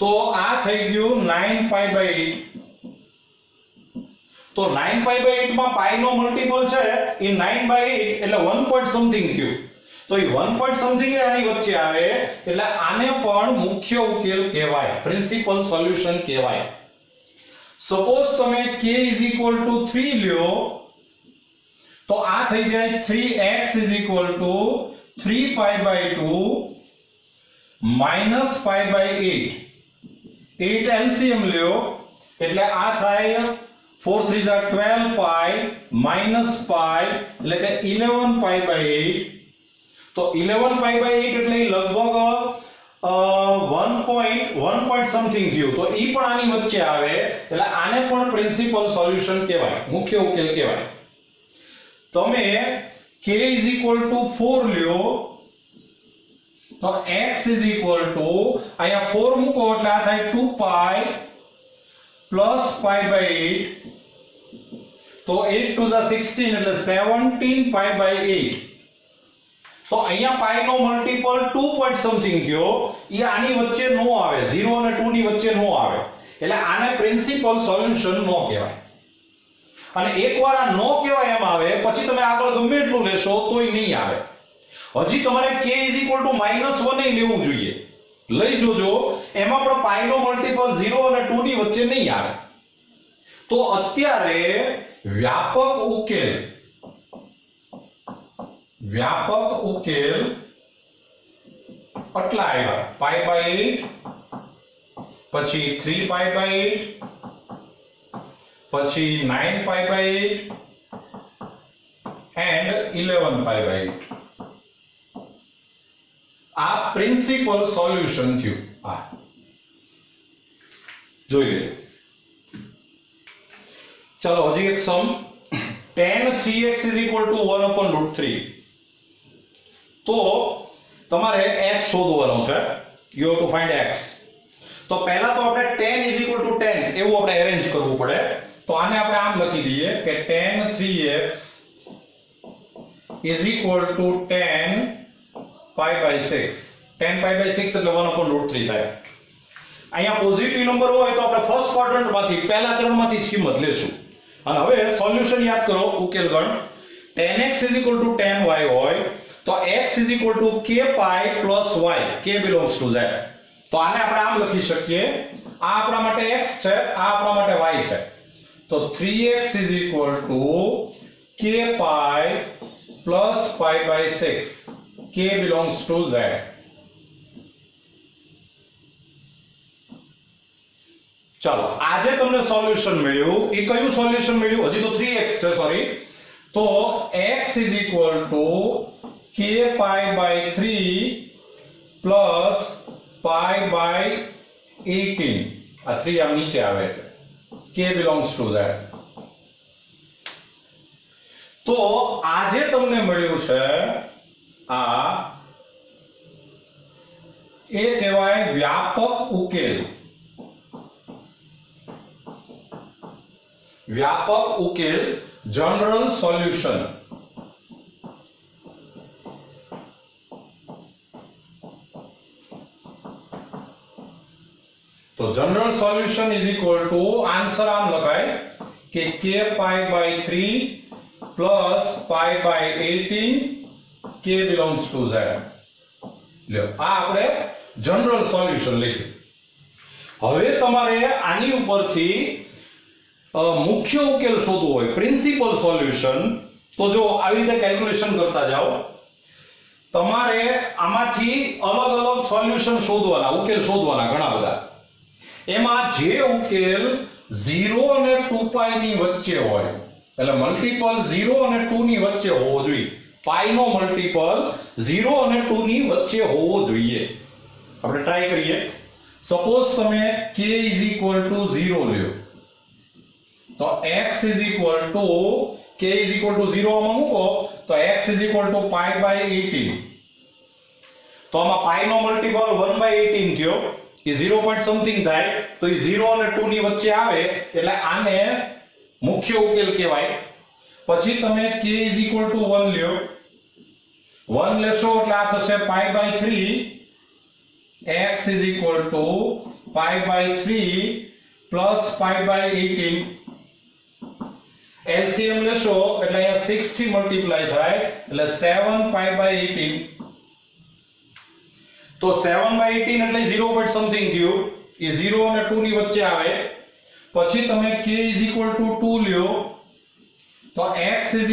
તો આ થઈ ગયું 9π/8. તો 9π/8 માં π નો મલ્ટીપલ છે એ 9/8 એટલે 1 point something થયું તો એ 1 point something આની વચ્ચે આવે એટલે આને પણ મુખ્ય ઉકેલ કહેવાય, પ્રિન્સિપલ સોલ્યુશન કહેવાય. સપોઝ તમે k = 3 લ્યો તો આ થઈ જાય 3x = 3π/2 -π/8. 8 LCM લ્યો એટલે આ થાય 4 3 are 12π - π એટલે કે 11π/8. તો 11π/8 એટલે લગભગ 1 point something થયું તો ઈ પણ આની વચ્ચે આવે એટલે આને પણ પ્રિન્સિપલ સોલ્યુશન કહેવાય, મુખ્ય ઉકેલ કહેવાય. તમે k = 4 લ્યો તો x અહીંયા 4 મૂકો એટલે આ થાય 2π + π/8 તો 8 2 are 16 એટલે 17π/8. તો અહીંયા π નો મલ્ટીપલ 2 point something થયો એ આની વચ્ચે નો આવે, 0 અને 2 ની વચ્ચે નો આવે એટલે આને પ્રિન્સિપલ સોલ્યુશન નો કહેવાય. અને એકવાર આ નો કહેવાય એમ આવે પછી તમે આગળ ગમે એટલું લેશો તોય નહીં આવે. હજી તમારે k -1 એ લેવું જોઈએ, લઈ જોજો એમાં પણ π નો મલ્ટીપલ 0 અને 2 ની વચ્ચે નહીં આવે. તો અત્યારે વ્યાપક ઉકેલ આટલા આવ્યા, π/8 પછી 3π/8 પછી 9π/8 and 11π/8. આ પ્રિન્સિપલ સોલ્યુશન થયું. આ જોઈ લેજો. ચલો હજી એક સમ tan 3x = 1/√3. તો તમારે x શોધવાનો છે, you have to find x. તો પહેલા તો આપણે tan = 10 એવું આપણે અરેન્જ કરવું પડે. તો આને આપણે આમ લખી દઈએ કે tan 3x = 10 pi by 6 10 pi by 6 એટલે 1/√3 થાય। અહીંયા પોઝિટિવ નંબર હોય તો આપણે ફર્સ્ટ ક્વાડ્રન્ટ માંથી પહેલા ચરણમાંથી જ કિંમત લેશું। અને હવે સોલ્યુશન યાદ કરો, ઉકેલ ગણ 10x = 10y હોય તો x = k pi plus y, k belongs to z। તો આને આપણે આમ લખી શકીએ, આ આપણા માટે x છે, આ આપણા માટે y છે। તો 3x = k pi plus pi by 6, k belongs to z। ચાલો, આજે તમને સોલ્યુશન મળ્યું। એ કયું સોલ્યુશન મળ્યું? હજી તો 3x છે, સોરી। તો x = k pi by 3 plus pi by 18, આ 3 આમ નીચે આવે એટલે k belongs to z। તો આજે તમને મળ્યું છે આ એ કહેવાય વ્યાપક ઉકેલ। व्यापक उकेल, जनरल सॉल्यूशन। तो general solution is equal to answer आम लगाए कि k pi by 3 plus pi by 18 k belongs to z। લ્યો, આ આપણે जनरल सॉल्यूशन લખ્યું। હવે તમારે આની ઉપરથી मुख्य उकेल शोधवो होय, प्रिंसिपल सॉल्यूशन। तो जो આવી રીતે કેલ્ક્યુલેશન કરતા જાઓ, તમારે આમાંથી અલગ અલગ સોલ્યુશન શોધવાના, ઉકેલ શોધવાના ઘણા બધા। એમાં જે ઉકેલ 0 અને 2π ની વચ્ચે હોય, એટલે મલ્ટીપલ 0 અને 2 ની વચ્ચે હોવો જોઈએ। પાઈ નો મલ્ટીપલ 0 અને 2 ની વચ્ચે હોવો જોઈએ। આપણે ટ્રાય કરીએ। સપોઝ તમે k = 0 લ્યો तो x k 0 માં મૂકો તો x પાઈ બાય 18। તો આમાં પાઈ નો મલ્ટીપલ 1/18 થયો, એ 0 પોઈન્ટ સમથિંગ થાય, તો એ 0 અને 2 ની વચ્ચે આવે એટલે આને મુખ્ય ઉકેલ કહેવાય। પછી તમે k 1 લ્યો, 1 લેશો એટલે આ થશે pi by 3, x pi by 3 plus pi by 18। LCM લેશો એટલે અહીંયા 6 થી મલ્ટીપ્લાય થાય એટલે 7 પાઈ બાય 18। તો 7 બાય 18 એટલે 0 પોઈન્ટ સમથિંગ થયું, એ 0 અને 2 ની વચ્ચે આવે। પછી તમે k = 2 લ્યો તો x =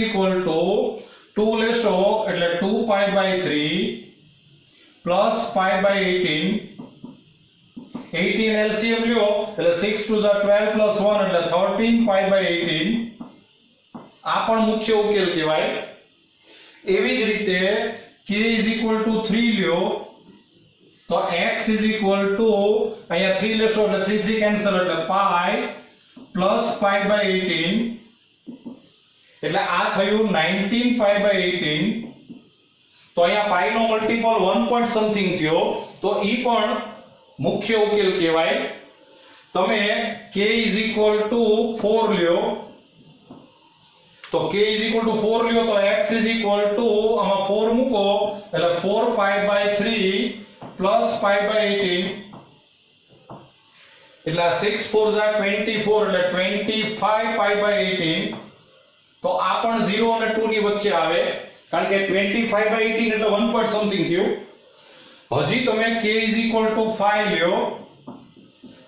2 લેશો એટલે 2 pi by 3 plus pi by 18। 18 LCM લ્યો એટલે 6 2 12 પ્લસ 1 એટલે 13 પાઈ બાય 18। આ પણ મુખ્ય ઉકેલ કહેવાય। એવી જ રીતે k = 3 લ્યો તો x અહીંયા 3 લેશો એટલે 3 3 કેન્સલ એટલે પાઈ પ્લસ પાઈ બાય 18 એટલે આ થયું 19 પાઈ બાય 18। તો અહીંયા પાઈ નો મલ્ટીપલ 1 પોઈન્ટ સમથિંગ થયો, તો ઈ પણ મુખ્ય ઉકેલ કહેવાય। તમે k = 4 લ્યો तो k = 4 લ્યો તો x આમાં 4 મૂકો એટલે 4 pi by 3 plus pi by 18 એટલે 6 4 24 એટલે 25 પાઈ બાય 18। તો આ પણ 0 અને 2 ની વચ્ચે આવે, કારણ કે 25 બાય 18 એટલે 1 પોઈન્ટ સમથિંગ થયું। હજી તમે k = 5 લ્યો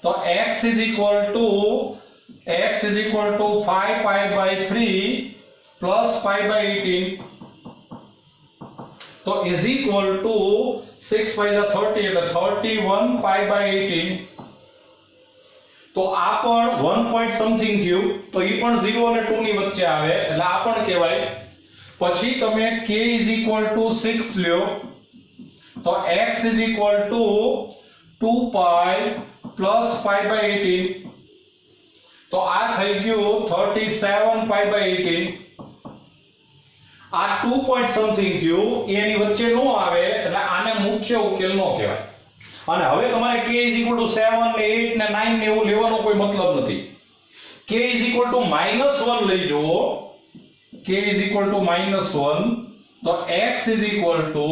તો x = 5 pi by 3 plus pi by 18। તો is equal to 6 5 30 એટલે 31 પાઈ બાય 18। તો આ પણ 1 પોઈન્ટ સમથિંગ થયું, તો ઈ પણ 0 અને 2 ની વચ્ચે આવે એટલે આ પણ કહેવાય। પછી તમે k = 6 લ્યો તો x = 2 pi plus pi by 18। તો આ થઈ ગયું 37 પાઈ બાય 18। આ 2 પોઈન્ટ સમથિંગ થયું, એની વચ્ચે નો આવે એટલે આને મુખ્ય ઉકેલ નો કહેવાય। અને હવે તમારે k = 7 ને 8 ને 9 ને એવું લેવાનો કોઈ મતલબ નથી। k = -1 લઈ જુઓ, k = -1 તો x is equal to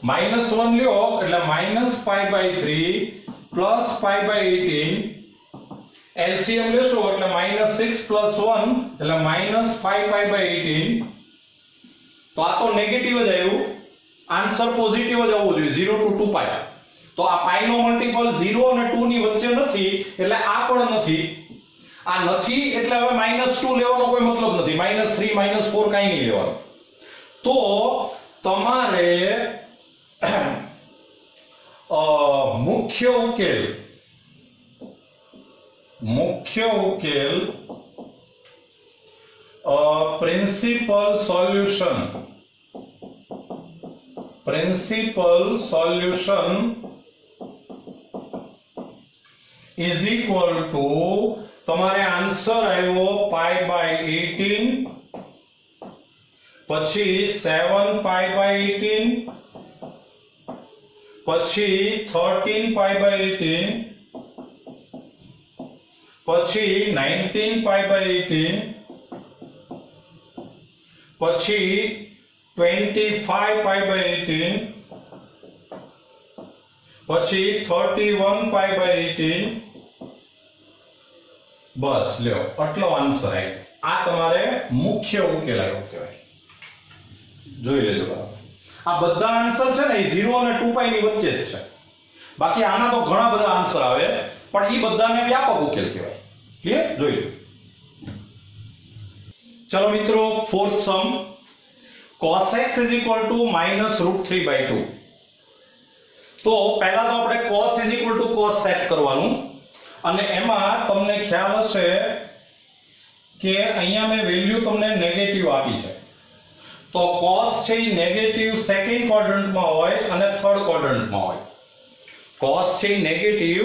-1 લ્યો એટલે -π/3 + π/18 LCM લેશો એટલે -6 + 1 એટલે -5π/18 તો આ તો નેગેટિવ જ આવ્યું આન્સર પોઝિટિવ જ આવવો જોઈએ 0 to 2π તો આ પાઈ નો મલ્ટીપલ 0 અને 2 ની વચ્ચે નથી એટલે આ પણ નથી આ નથી એટલે હવે -2 લેવાનો કોઈ મતલબ નથી -3 -4 કાઈ નહીં લેવાનું તો તમારે મુખ્ય ઉકેલ principal solution is equal to તમારે આન્સર આવ્યો π/18 પછી 7π/18 પછી 13π/18 પછી 19π/18 પછી 25π/18 પછી 31π/18 બસ લ્યો આટલો આન્સર આવ્યો આ તમારે મુખ્ય ઉકેલ આવ્યો કહેવાય જોઈ લેજો આ બધા આન્સર છે ને એ 0 અને 2π ની વચ્ચે જ છે બાકી આના તો ઘણા બધા આન્સર આવે પણ એ બધાને વ્યાપક ઉકેલ કહેવાય ક્લિયર જોઈ લો ચલો મિત્રો fourth sum cos x is equal to -√3/2 તો પહેલા તો આપણે cos is equal to cos set કરવાનું અને એમાં તમને ખ્યાલ હશે કે અહીંયા મેં વેલ્યુ તમને નેગેટિવ આપી છે તો cos છે એ નેગેટિવ સેકન્ડ ક્વાડ્રન્ટમાં હોય અને થર્ડ ક્વાડ્રન્ટમાં હોય cos છે એ નેગેટિવ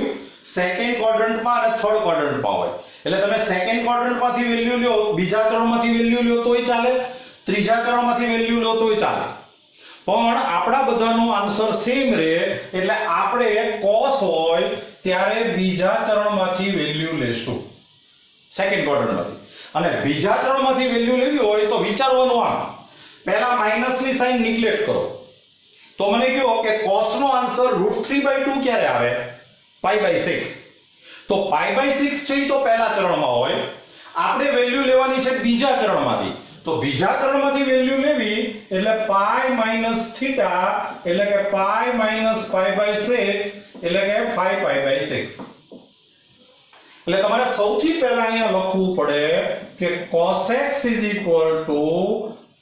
સેકન્ડ ક્વાડ્રન્ટમાં અને થર્ડ ક્વાડ્રન્ટમાં હોય એટલે તમે સેકન્ડ ક્વાડ્રન્ટમાંથી વેલ્યુ લ્યો બીજા ચરણમાંથી વેલ્યુ લ્યો તોય ચાલે ત્રીજા ચરણમાંથી વેલ્યુ લો તોય ચાલે પણ આપણા બધાનો આન્સર સેમ રહે એટલે આપણે cos હોય ત્યારે બીજા ચરણમાંથી વેલ્યુ લેશું સેકન્ડ ક્વાડ્રન્ટમાંથી અને બીજા ચરણમાંથી વેલ્યુ લેવી હોય તો વિચારવાનું આ પહેલા માઈનસની સાઇન નિગ્લેક્ટ કરો તો મને કહો કે cos નો આન્સર √3/2 ક્યારે આવે π/6 તો π/6 છે તો પહેલા ચરણમાં હોય આપણે વેલ્યુ લેવાની છે બીજા ચરણમાંથી તો બીજા ચરણમાંથી વેલ્યુ લેવી એટલે π - θ એટલે કે π - π/6 એટલે કે 5π/6 એટલે તમારે સૌથી પહેલા અહીંયા લખવું પડે કે cos x is equal to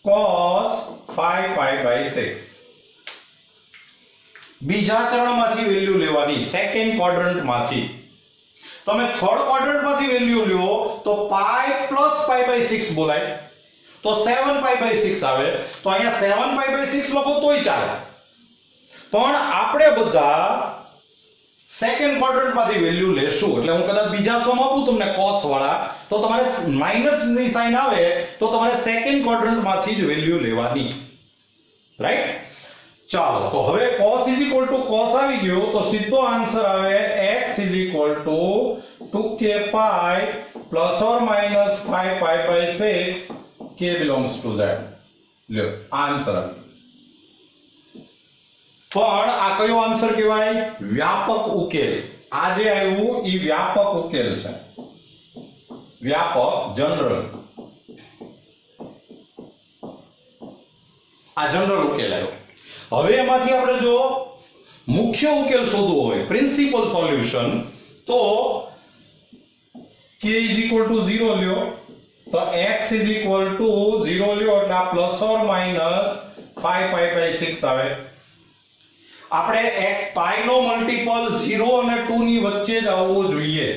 cos 5π/6 બીજા ચરણમાંથી વેલ્યુ લેવાની સેકન્ડ ક્વાડ્રન્ટમાંથી તમે થર્ડ ક્વાડ્રન્ટમાંથી વેલ્યુ લ્યો તો π + π/6 બોલાય તો 7π/6 આવે તો અહીંયા 7π/6 લખો તોય ચાલે પણ આપણે બધા સેકન્ડ ક્વાડ્રન્ટમાંથી વેલ્યુ લેશું એટલે હું કદાચ બીજા સમ આપું તમને cos વાળા તો તમારે માઈનસ ની સાઇન આવે તો તમારે સેકન્ડ ક્વાડ્રન્ટમાંથી જ વેલ્યુ લેવાની રાઈટ ચાલો તો હવે cos = cos આવી ગયો તો સીધો આન્સર આવે x = 2k π ± 5π/6 k belongs to z લ્યો આન્સર પણ આ કયો આન્સર કહેવાય વ્યાપક ઉકેલ આ જે આવ્યું ઈ વ્યાપક ઉકેલ છે વ્યાપક જનરલ આ જનરલ ઉકેલ આવ્યો હવે એમાંથી આપણે જો મુખ્ય ઉકેલ શોધવો હોય પ્રિન્સિપલ સોલ્યુશન તો k = 0 લ્યો તો x = 0 લ્યો એટલે આ ± 5π/6 આવે આપણે એક પાઈ નો મલ્ટીપલ 0 અને 2 ની વચ્ચે જ આવવો જોઈએ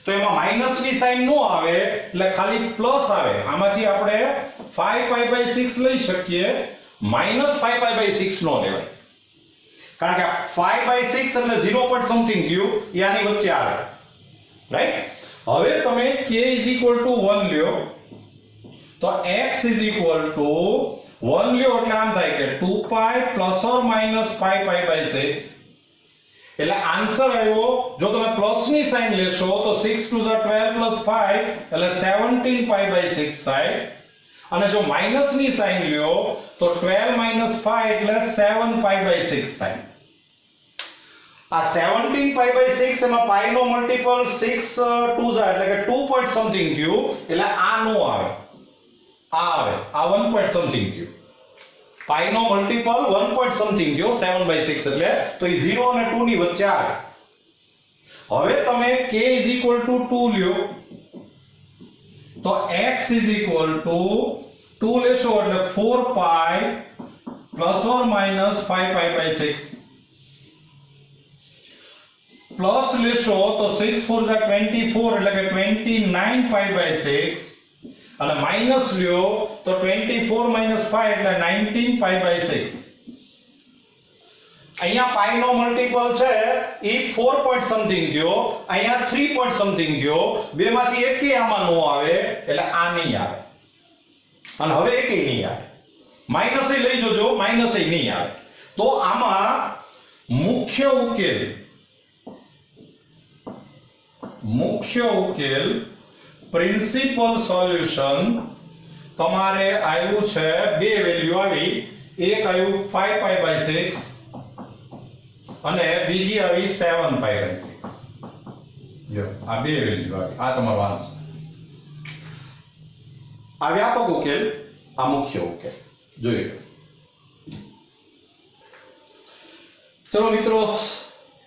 તો એમાં માઈનસ ની સાઇન નો આવે એટલે ખાલી પ્લસ આવે આમાંથી આપણે 5π/6 લઈ શકીએ -5π/6 નો લેવાય કારણ કે 5/6 એટલે 0 point something થયું એ આની વચ્ચે આવે રાઈટ હવે તમે k = 1 લ્યો તો x = 1 લ્યો એટલે આમ થાય કે 2π ± 5π/6 એટલે આન્સર આવ્યો જો તમે પ્લસ ની સાઇન લેશો તો 6 * 2 = 12 + 5 એટલે 17π/6 થાય અને જો માઈનસ ની સાઈન લ્યો તો 12 - 5 એટલે 7π/6 થાય. આ 17π/6 એમાં પાઈ નો મલ્ટીપલ 6 2 એટલે કે 2 પોઈન્ટ સમથિંગ થયું, એટલે આ નો આવે, આ આવે, આ 1 પોઈન્ટ સમથિંગ થયું. પાઈ નો મલ્ટીપલ 1 પોઈન્ટ સમથિંગ થયો 7/6 એટલે, તો એ 0 અને 2 ની વચ્ચે આવે. હવે તમે k = 2 લ્યો તો x = 2 લેશો એટલે 4π ± 5π/6 પ્લસ લેશો તો 6 4 24 એટલે કે 29π/6 અને માઈનસ લ્યો તો 24 - 5 એટલે 19π/6. અહીંયા પાઈ નો મલ્ટીપલ છે ઈ 4 પોઈન્ટ સમથિંગ થયો, અહીંયા 3 પોઈન્ટ સમથિંગ થયો, બેમાંથી એકેય આમાં નો આવે એટલે આ નહીં આવે. અને હવે એકેય નહીં આવે, માઈનસ એ લઈ જોજો, માઈનસ એ નહીં આવે. તો આમાં મુખ્ય ઉકેલ પ્રિન્સિપલ સોલ્યુશન તમારે આવ્યું છે, બે વેલ્યુ આવી, એક આવ્યું 5π/6 અને બીજી આવી 7π/6. જો આ બે વેલ્યુ આવી, આ તમારો આન્સર. આ વ્યાપક ઉકેલ, આ મુખ્ય ઉકેલ. જોઈએ ચલો મિત્રો,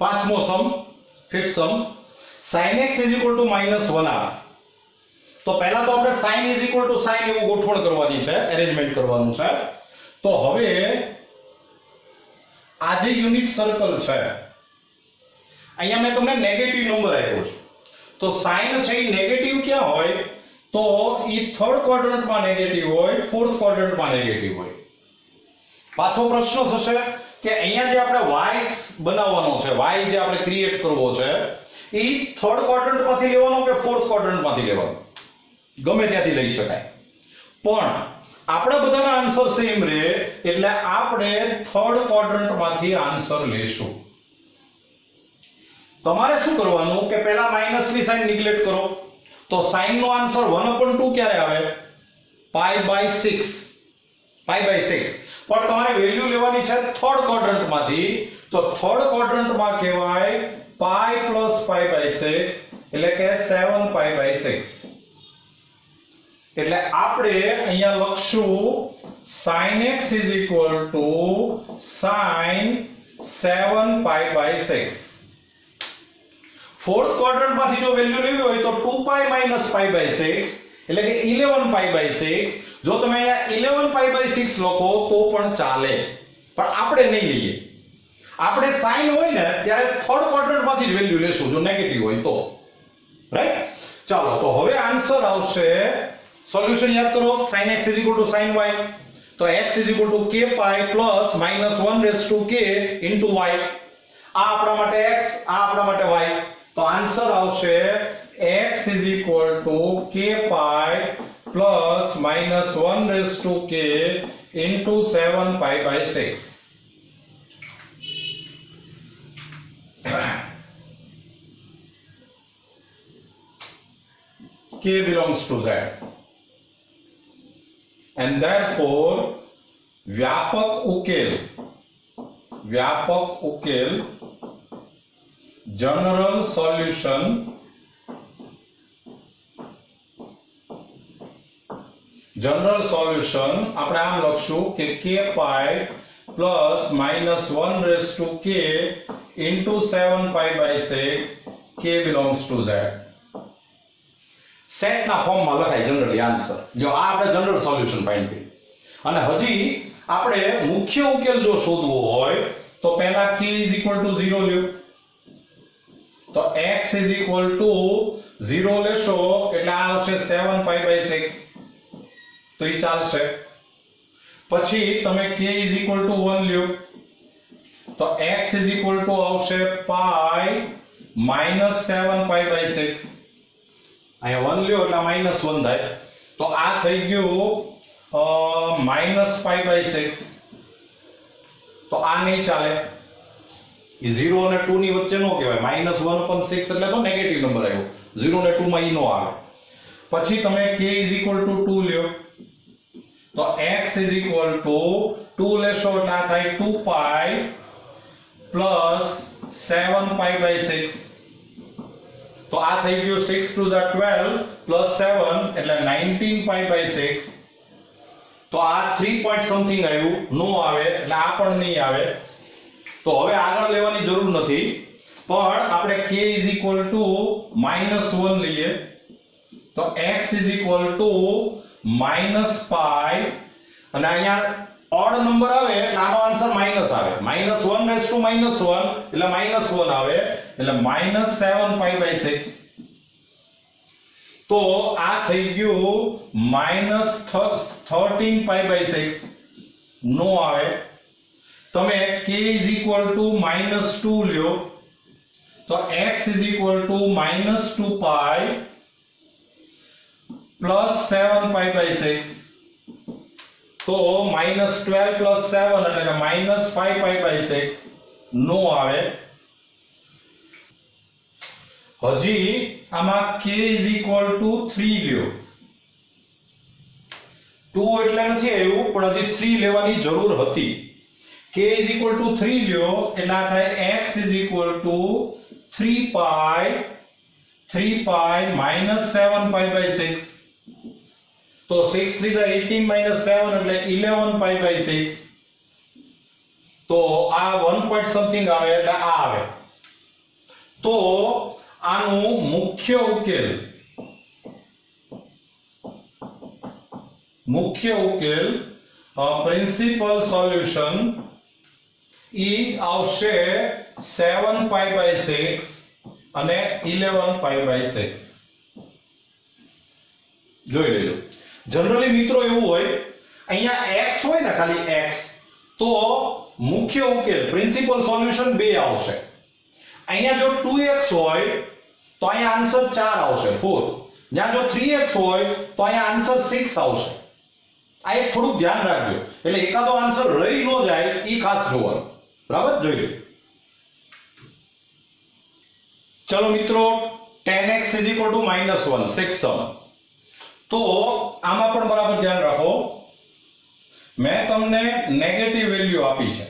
પાંચમો સમ, ફિફ્થ સમ, sin x = -1/2. તો પહેલા તો આપણે sin sin એવું ગોઠવણ કરવાની છે, એરેન્જમેન્ટ કરવાનું છે. તો હવે આ જે યુનિટ સર્કલ છે, અહીંયા મેં તમને નેગેટિવ નંબર આપ્યો છે. તો sin છે એ નેગેટિવ ક્યાં હોય? તો ઈ થર્ડ ક્વાડ્રન્ટમાં નેગેટિવ હોય, ફોર્થ ક્વાડ્રન્ટમાં નેગેટિવ હોય. પાછો પ્રશ્ન થશે કે અહીંયા જે આપણે y બનાવવાનો છે, y જે આપણે ક્રિએટ કરવો છે, ઈ થર્ડ ક્વાડ્રન્ટમાંથી લેવાનો કે ફોર્થ ક્વાડ્રન્ટમાંથી લેવાનો? ગમે ત્યાંથી લઈ શકાય, પણ આપણા બધાના આન્સર સેમ રહે એટલે આપણે થર્ડ ક્વાડ્રન્ટમાંથી આન્સર લેશું. તમારે શું કરવાનું કે પહેલા માઈનસ ની સાઈન નિગ્લેક્ટ કરો. તો સાઈન નો આન્સર 1/2 ક્યારે આવે? π/6. પણ તમારે વેલ્યુ લેવાની છે થર્ડ ક્વાડ્રન્ટમાંથી. તો થર્ડ ક્વાડ્રન્ટમાં કહેવાય π + π/6 એટલે કે 7π/6. એટલે આપણે અહીંયા લખશું sin x = sin 7π/6. ફોર્થ ક્વાડ્રન્ટમાંથી જો વેલ્યુ લેવી હોય તો 2π - π/6 એટલે કે 11π/6. જો તમે અહીંયા 11π/6 લખો તો પણ ચાલે, પણ આપણે નહીં લઈએ. આપણે sin હોય ને ત્યારે થર્ડ ક્વાડ્રન્ટમાંથી જ વેલ્યુ લેશું જો નેગેટિવ હોય તો. રાઈટ? ચાલો, તો હવે આન્સર આવશે, સોલ્યુશન યાદ કરો, sin x = sin y. તો x = k π plus -1/k into y. આ આપણા માટે x, આ આપણા માટે y. તો આન્સર આવશે x = k π plus -1/k into 7π/6. K belongs to Z. And therefore व्यापक उकेल जनरल सॉल्यूशन આપણે આમ લખશું કે k π plus -1/k into 7π/6 k belongs to Z. Set ના ફોર્મમાં લખાય જનરલી આન્સર. જો આ આપણે જનરલ સોલ્યુશન ફાઇન્ડ કર્યું. અને હજી આપણે મુખ્ય ઉકેલ જો શોધવો હોય તો પહેલા k = 0 લ્યો. તો x = 0 લેશો એટલે આ આવશે 7π/6. તો એ ચાલશે. પછી તમે k = 1 લ્યો તો x આવશે π - 7π/6. અહીંયા 1 લ્યો એટલે -1 થાય. તો આ થઈ ગયું -π/6. તો આ નહીં ચાલે, એ 0 અને 2 ની વચ્ચે નો કહેવાય. -1/6 એટલે તો નેગેટિવ નંબર આવ્યો, 0 અને 2 માં ઈ નો આવે. પછી તમે k = 2 લ્યો તો x is equal to 2 લેશો એટલે આ થાય 2 પાઈ પ્લસ 7 પાઈ by 6. તો આ થઈ ગયું 6 to the 12 plus 7 એટલે 19 પાઈ by 6. તો આ 3 point something આવ્યું, નો આવે એટલે આ પણ નહીં આવે. તો હવે આગળ લેવાની જરૂર નથી, પણ આપણે k is equal to -1 લઈએ. તો x is equal to -pi, અને અહીંયા ઓડ નંબર આવે એટલે આનો આન્સર માઈનસ આવે. -1 raised to -1 એટલે -1 આવે એટલે -7 pi by 6. તો આ થઈ ગયું -13 pi by 6, નો આવે. તમે k is equal to -2 લ્યો તો x is equal to -2 pi plus 7 pi by 6. તો -12 plus 7 એટલે કે -5 pi by 6, નો આવે. હજી આમાં k is equal to 3 લ્યો. 2 એટલે નથી આવ્યું, પણ હજી 3 લેવાની જરૂર હતી. k is equal to 3 લ્યો એટલે આ થાય x is equal to 3 pi -7 pi by 6. તો 6 3 is 18 minus 7 એટલે 11 pi by 6. તો આ 1 point something આવે એટલે આ આવે. તો આનું મુખ્ય ઉકેલ પ્રિન્સિપલ સોલ્યુશન ઈ આવશે 7 pi by 6 અને 11 pi by 6. જોઈ લેજો. જનરલી મિત્રો એવું હોય, અહીંયા x હોય ને, ખાલી x, તો મુખ્ય ઉકેલ પ્રિન્સિપલ સોલ્યુશન 2 આવશે. અહીંયા જો 2x હોય તો અહીંયા આન્સર 4 આવશે, 4. જ્યાં જો 3x હોય તો અહીંયા આન્સર 6 આવશે. આ એક થોડું ધ્યાન રાખજો, એટલે એકાદો આન્સર રહી ન જાય ઈ ખાસ જોવાનું. બરાબર, જોઈ લો. ચલો મિત્રો, 10x is equal to -1 section. તો આમાં પણ બરાબર ધ્યાન રાખો, મેં તમને નેગેટિવ વેલ્યુ આપી છે.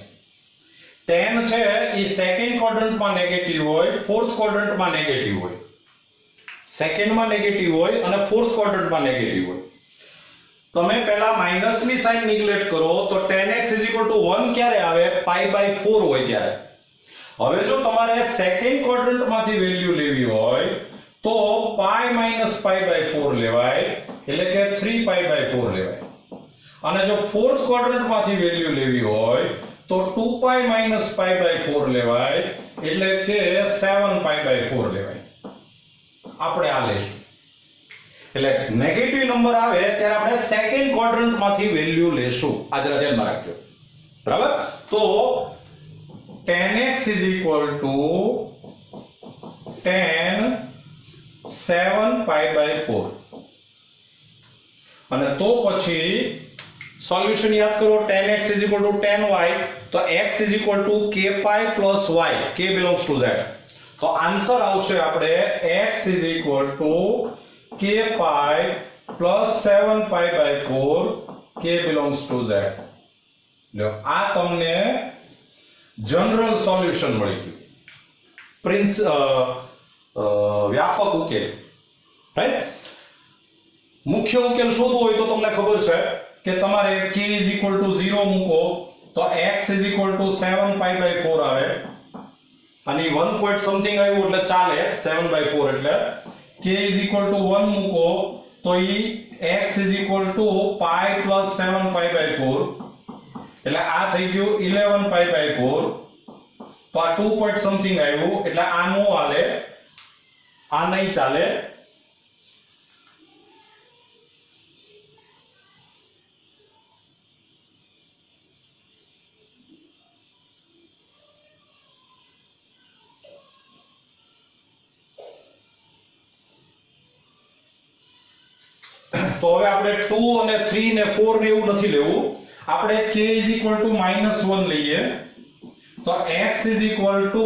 10 છે એ સેકન્ડ ક્વોડ્રન્ટમાં નેગેટિવ હોય, ફોર્થ ક્વોડ્રન્ટમાં નેગેટિવ હોય. સેકન્ડમાં નેગેટિવ હોય અને ફોર્થ ક્વોડ્રન્ટમાં નેગેટિવ હોય. તમે પહેલા માઈનસની સાઇન નિગ્લેક્ટ કરો તો 10x is equal to 1 ક્યારે આવે? pi by 4 હોય ત્યારે. હવે જો તમારે સેકન્ડ ક્વોડ્રન્ટમાંથી વેલ્યુ લેવી હોય તો pi - pi by 4 લેવાય, એટલે કે 3 pi by 4 લેવાય. અને જો ફોર્થ ક્વોડ્રન્ટમાંથી વેલ્યુ લેવી હોય તો 2 pi - pi by 4 લેવાય, એટલે કે 7 pi by 4 લેવાય. આપણે આ લઈશું. એટલે નેગેટિવ નંબર આવે ત્યારે આપણે સેકન્ડ ક્વોડ્રન્ટમાંથી વેલ્યુ લેશું. આ જરા ધ્યાનમાં રાખજો. બરાબર? તો 10x is equal to 10 7 pi by 4. અને તો પછી સોલ્યુશન યાદ કરો, 10x is equal to 10y, તો x is equal to k pi plus y, k belongs to z. તો આન્સર આવશે આપણે x is equal to k pi plus 7 pi by 4, k belongs to z. લો, આ તમને જનરલ સોલ્યુશન મળી ગયું, વ્યાપક ઉકેલ. રાઈટ? મુખ્ય ઉકેલ શોધવો હોય તો તમને ખબર છે કે તમારે k is equal to 0 મૂકો તો x is equal to 7 pi by 4 આવે, અને 1 point something આવ્યું એટલે ચાલે, 7 by 4 એટલે. k is equal to 1 મૂકો તો ઈ x is equal to pi plus 7 pi by 4, એટલે આ થઈ ગયું 11 pi by 4. તો આ 2 point something આવ્યું એટલે આ નો હાલે, આ નહીં ચાલે. તો હવે આપણે 2 અને 3 ને 4 ને એવું નથી લેવું, આપણે k is equal to -1 લઈએ. તો x is equal to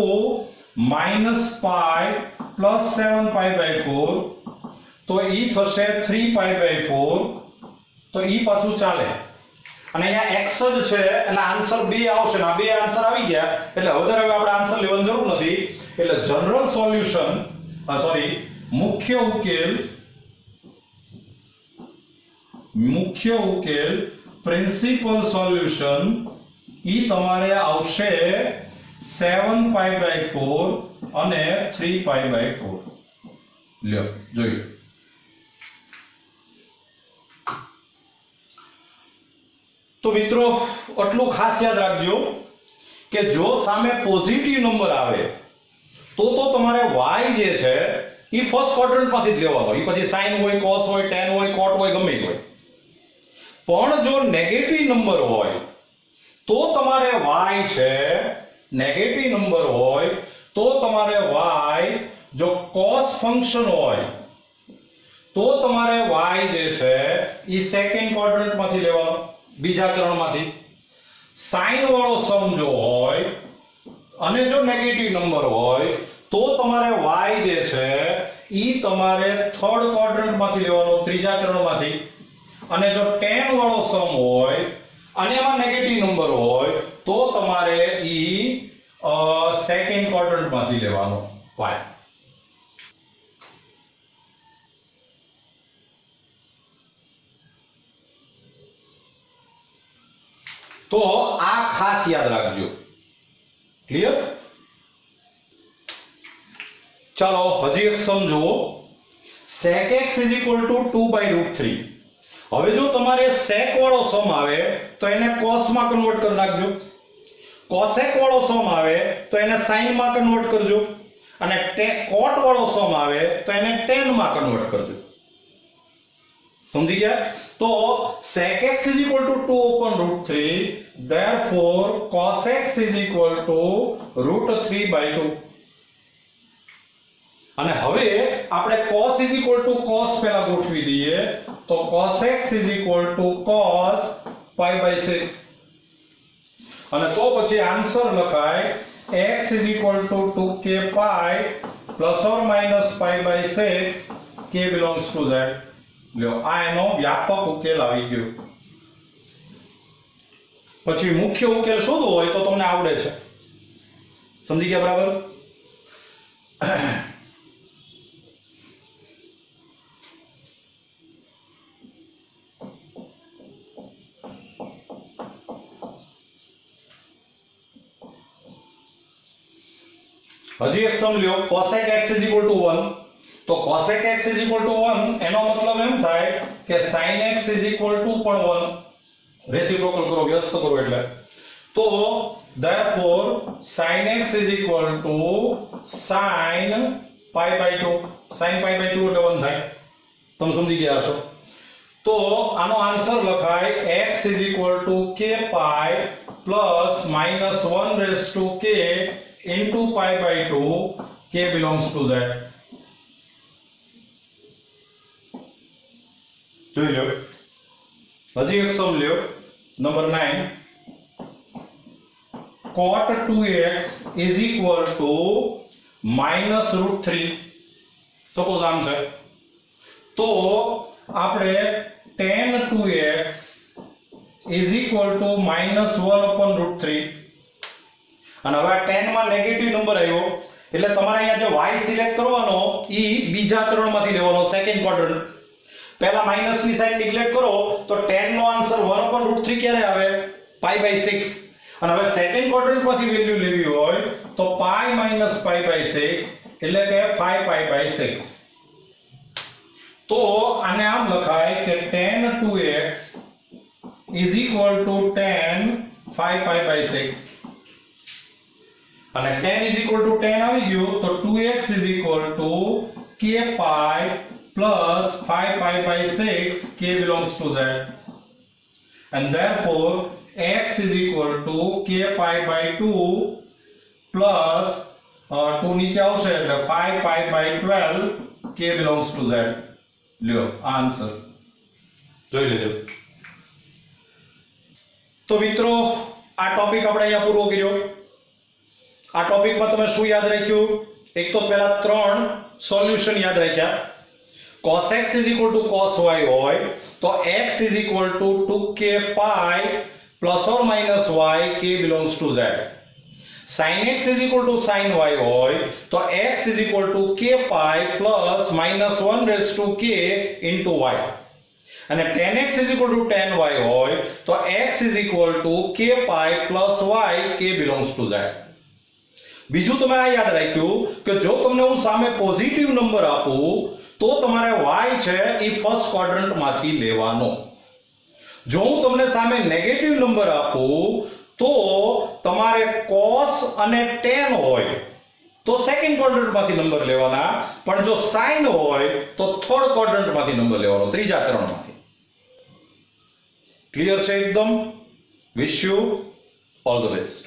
-pi plus 7 pi by 4, તો ઈ થશે 3 pi by 4. તો ઈ પાછું ચાલે, અને અહીંયા x જ છે એટલે આન્સર 2 આવશે ને આ બે આન્સર આવી ગયા એટલે હવે આપણે આન્સર લેવાની જરૂર નથી એટલે જનરલ સોલ્યુશન મુખ્ય ઉકેલ પ્રિન્સિપલ સોલ્યુશન ઈ તમારે આવશે 7π/4 અને 3π/4 લ્યો જોઈએ તો મિત્રો આટલું ખાસ યાદ રાખજો કે જો સામે પોઝિટિવ નંબર આવે તો તમારે y જે છે ઈ ફર્સ્ટ ક્વાડ્રન્ટ માંથી જ લેવાનો ઈ પછી sin હોય cos હોય tan હોય cot હોય ગમે હોય પણ જો નેગેટિવ નંબર હોય તો તમારે y છે નેગેટિવ નંબર હોય તો તમારે y જો cos ફંક્શન હોય તો તમારે y જે છે ઈ સેકન્ડ ક્વાડ્રન્ટ માંથી લેવાનો બીજા ચરણમાંથી sin વાળો સમ જો હોય અને જો નેગેટિવ નંબર હોય તો તમારે y જે છે ઈ તમારે થર્ડ ક્વાડ્રન્ટ માંથી લેવાનો ત્રીજા ચરણમાંથી અને જો tan વાળો સમ હોય અને એમાં નેગેટિવ નંબર હોય તો તમારે ઈ સેકન્ડ ક્વાડ્રન્ટ માંથી લેવાનો y તો આ ખાસ યાદ રાખજો ક્લિયર ચાલો હજી એક સમજો sec x = 2/√3 હવે જો તમારે sec વાળો સમ આવે તો એને cos માં કન્વર્ટ કરી નાખજો cosec વાળો સમ આવે તો એને sin માં કન્વર્ટ કરજો અને cot વાળો સમ આવે તો એને tan માં કન્વર્ટ કરજો સમજી ગયા તો sec x = 2/√3 therefore cos x = √3/2 અને હવે આપણે cos = cos પહેલા ગોઠવી દઈએ તો cos x = cos π/6 અને તો પછી આન્સર લખાય x = 2k π ± π/6 k belongs to z લ્યો આ એનો વ્યાપક ઉકેલ આવી ગયો પછી મુખ્ય ઉકેલ શોધવો હોય તો તમને આવડે છે સમજી ગયા બરાબર હજી એક સમ લ્યો cosec x = 1 તો cosec x = 1 એનો મતલબ એમ થાય કે sin x પણ 1 રેસિપ્રોકલ કરો વ્યસ્ત કરો એટલે તો therefore sin x = sin π/2 sin π/2 એટલે 1 થાય તમે સમજી ગયા હશો તો આનો આન્સર લખાય x = k π ± 1/k into π/2 k belongs to z જોઈ લો હજી એક સમ લ્યો નંબર 9 cot 2x = -√3 સપોઝ આમ છે તો આપણે tan 2x = -1/√3 અને હવે tan માં નેગેટિવ નંબર આવ્યો એટલે તમારે અહીંયા જે y સિલેક્ટ કરવાનો ઈ બીજા ચરણમાંથી લેવાનો સેકન્ડ ક્વાડ્રન્ટ પહેલા માઈનસ ની સાઈન નિગ્લેક્ટ કરો તો tan નો આન્સર 1/√3 ક્યારે આવે π/6 અને હવે સેકન્ડ ક્વાડ્રન્ટમાંથી વેલ્યુ લેવી હોય તો π - π/6 એટલે કે 5π/6 તો આને આમ લખાય કે tan 2x = tan 5π/6 અને tan આવી ગયું તો 2x = k π plus 5π/6 k belongs to z and therefore x = k π/2 plus 2 નીચે આવશે એટલે 5π/12 k belongs to z લ્યો આન્સર જોઈ લેજો તો મિત્રો આ ટોપિક આપણે અહીંયા પૂરો કર્યો આ ટોપિકમાં તમે શું યાદ રાખ્યું એક તો પહેલા 3 સોલ્યુશન યાદ રાખ્યા cos x is equal to cos y હોય તો x is equal to 2k pi plus or minus y k belongs to z. sin x is equal to sin y હોય તો x is equal to k pi plus minus 1 raised to k into y. અને tan x is equal to tan y હોય તો x is equal to k pi plus y k belongs to z. બીજું તમે આ યાદ રાખ્યું કે જો તમને હું સામે પોઝિટિવ નંબર આપું તો તમારે y છે એ ફર્સ્ટ ક્વાડ્રન્ટ માંથી લેવાનો. જો હું તમને સામે નેગેટિવ નંબર આપું તો તમારે cos અને tan હોય તો સેકન્ડ ક્વાડ્રન્ટ માંથી નંબર લેવાના, પણ જો sin હોય તો થર્ડ ક્વાડ્રન્ટ માંથી નંબર લેવાનો, ત્રીજા ચરણમાંથી. ક્લિયર છે એકદમ? Wish you all the best.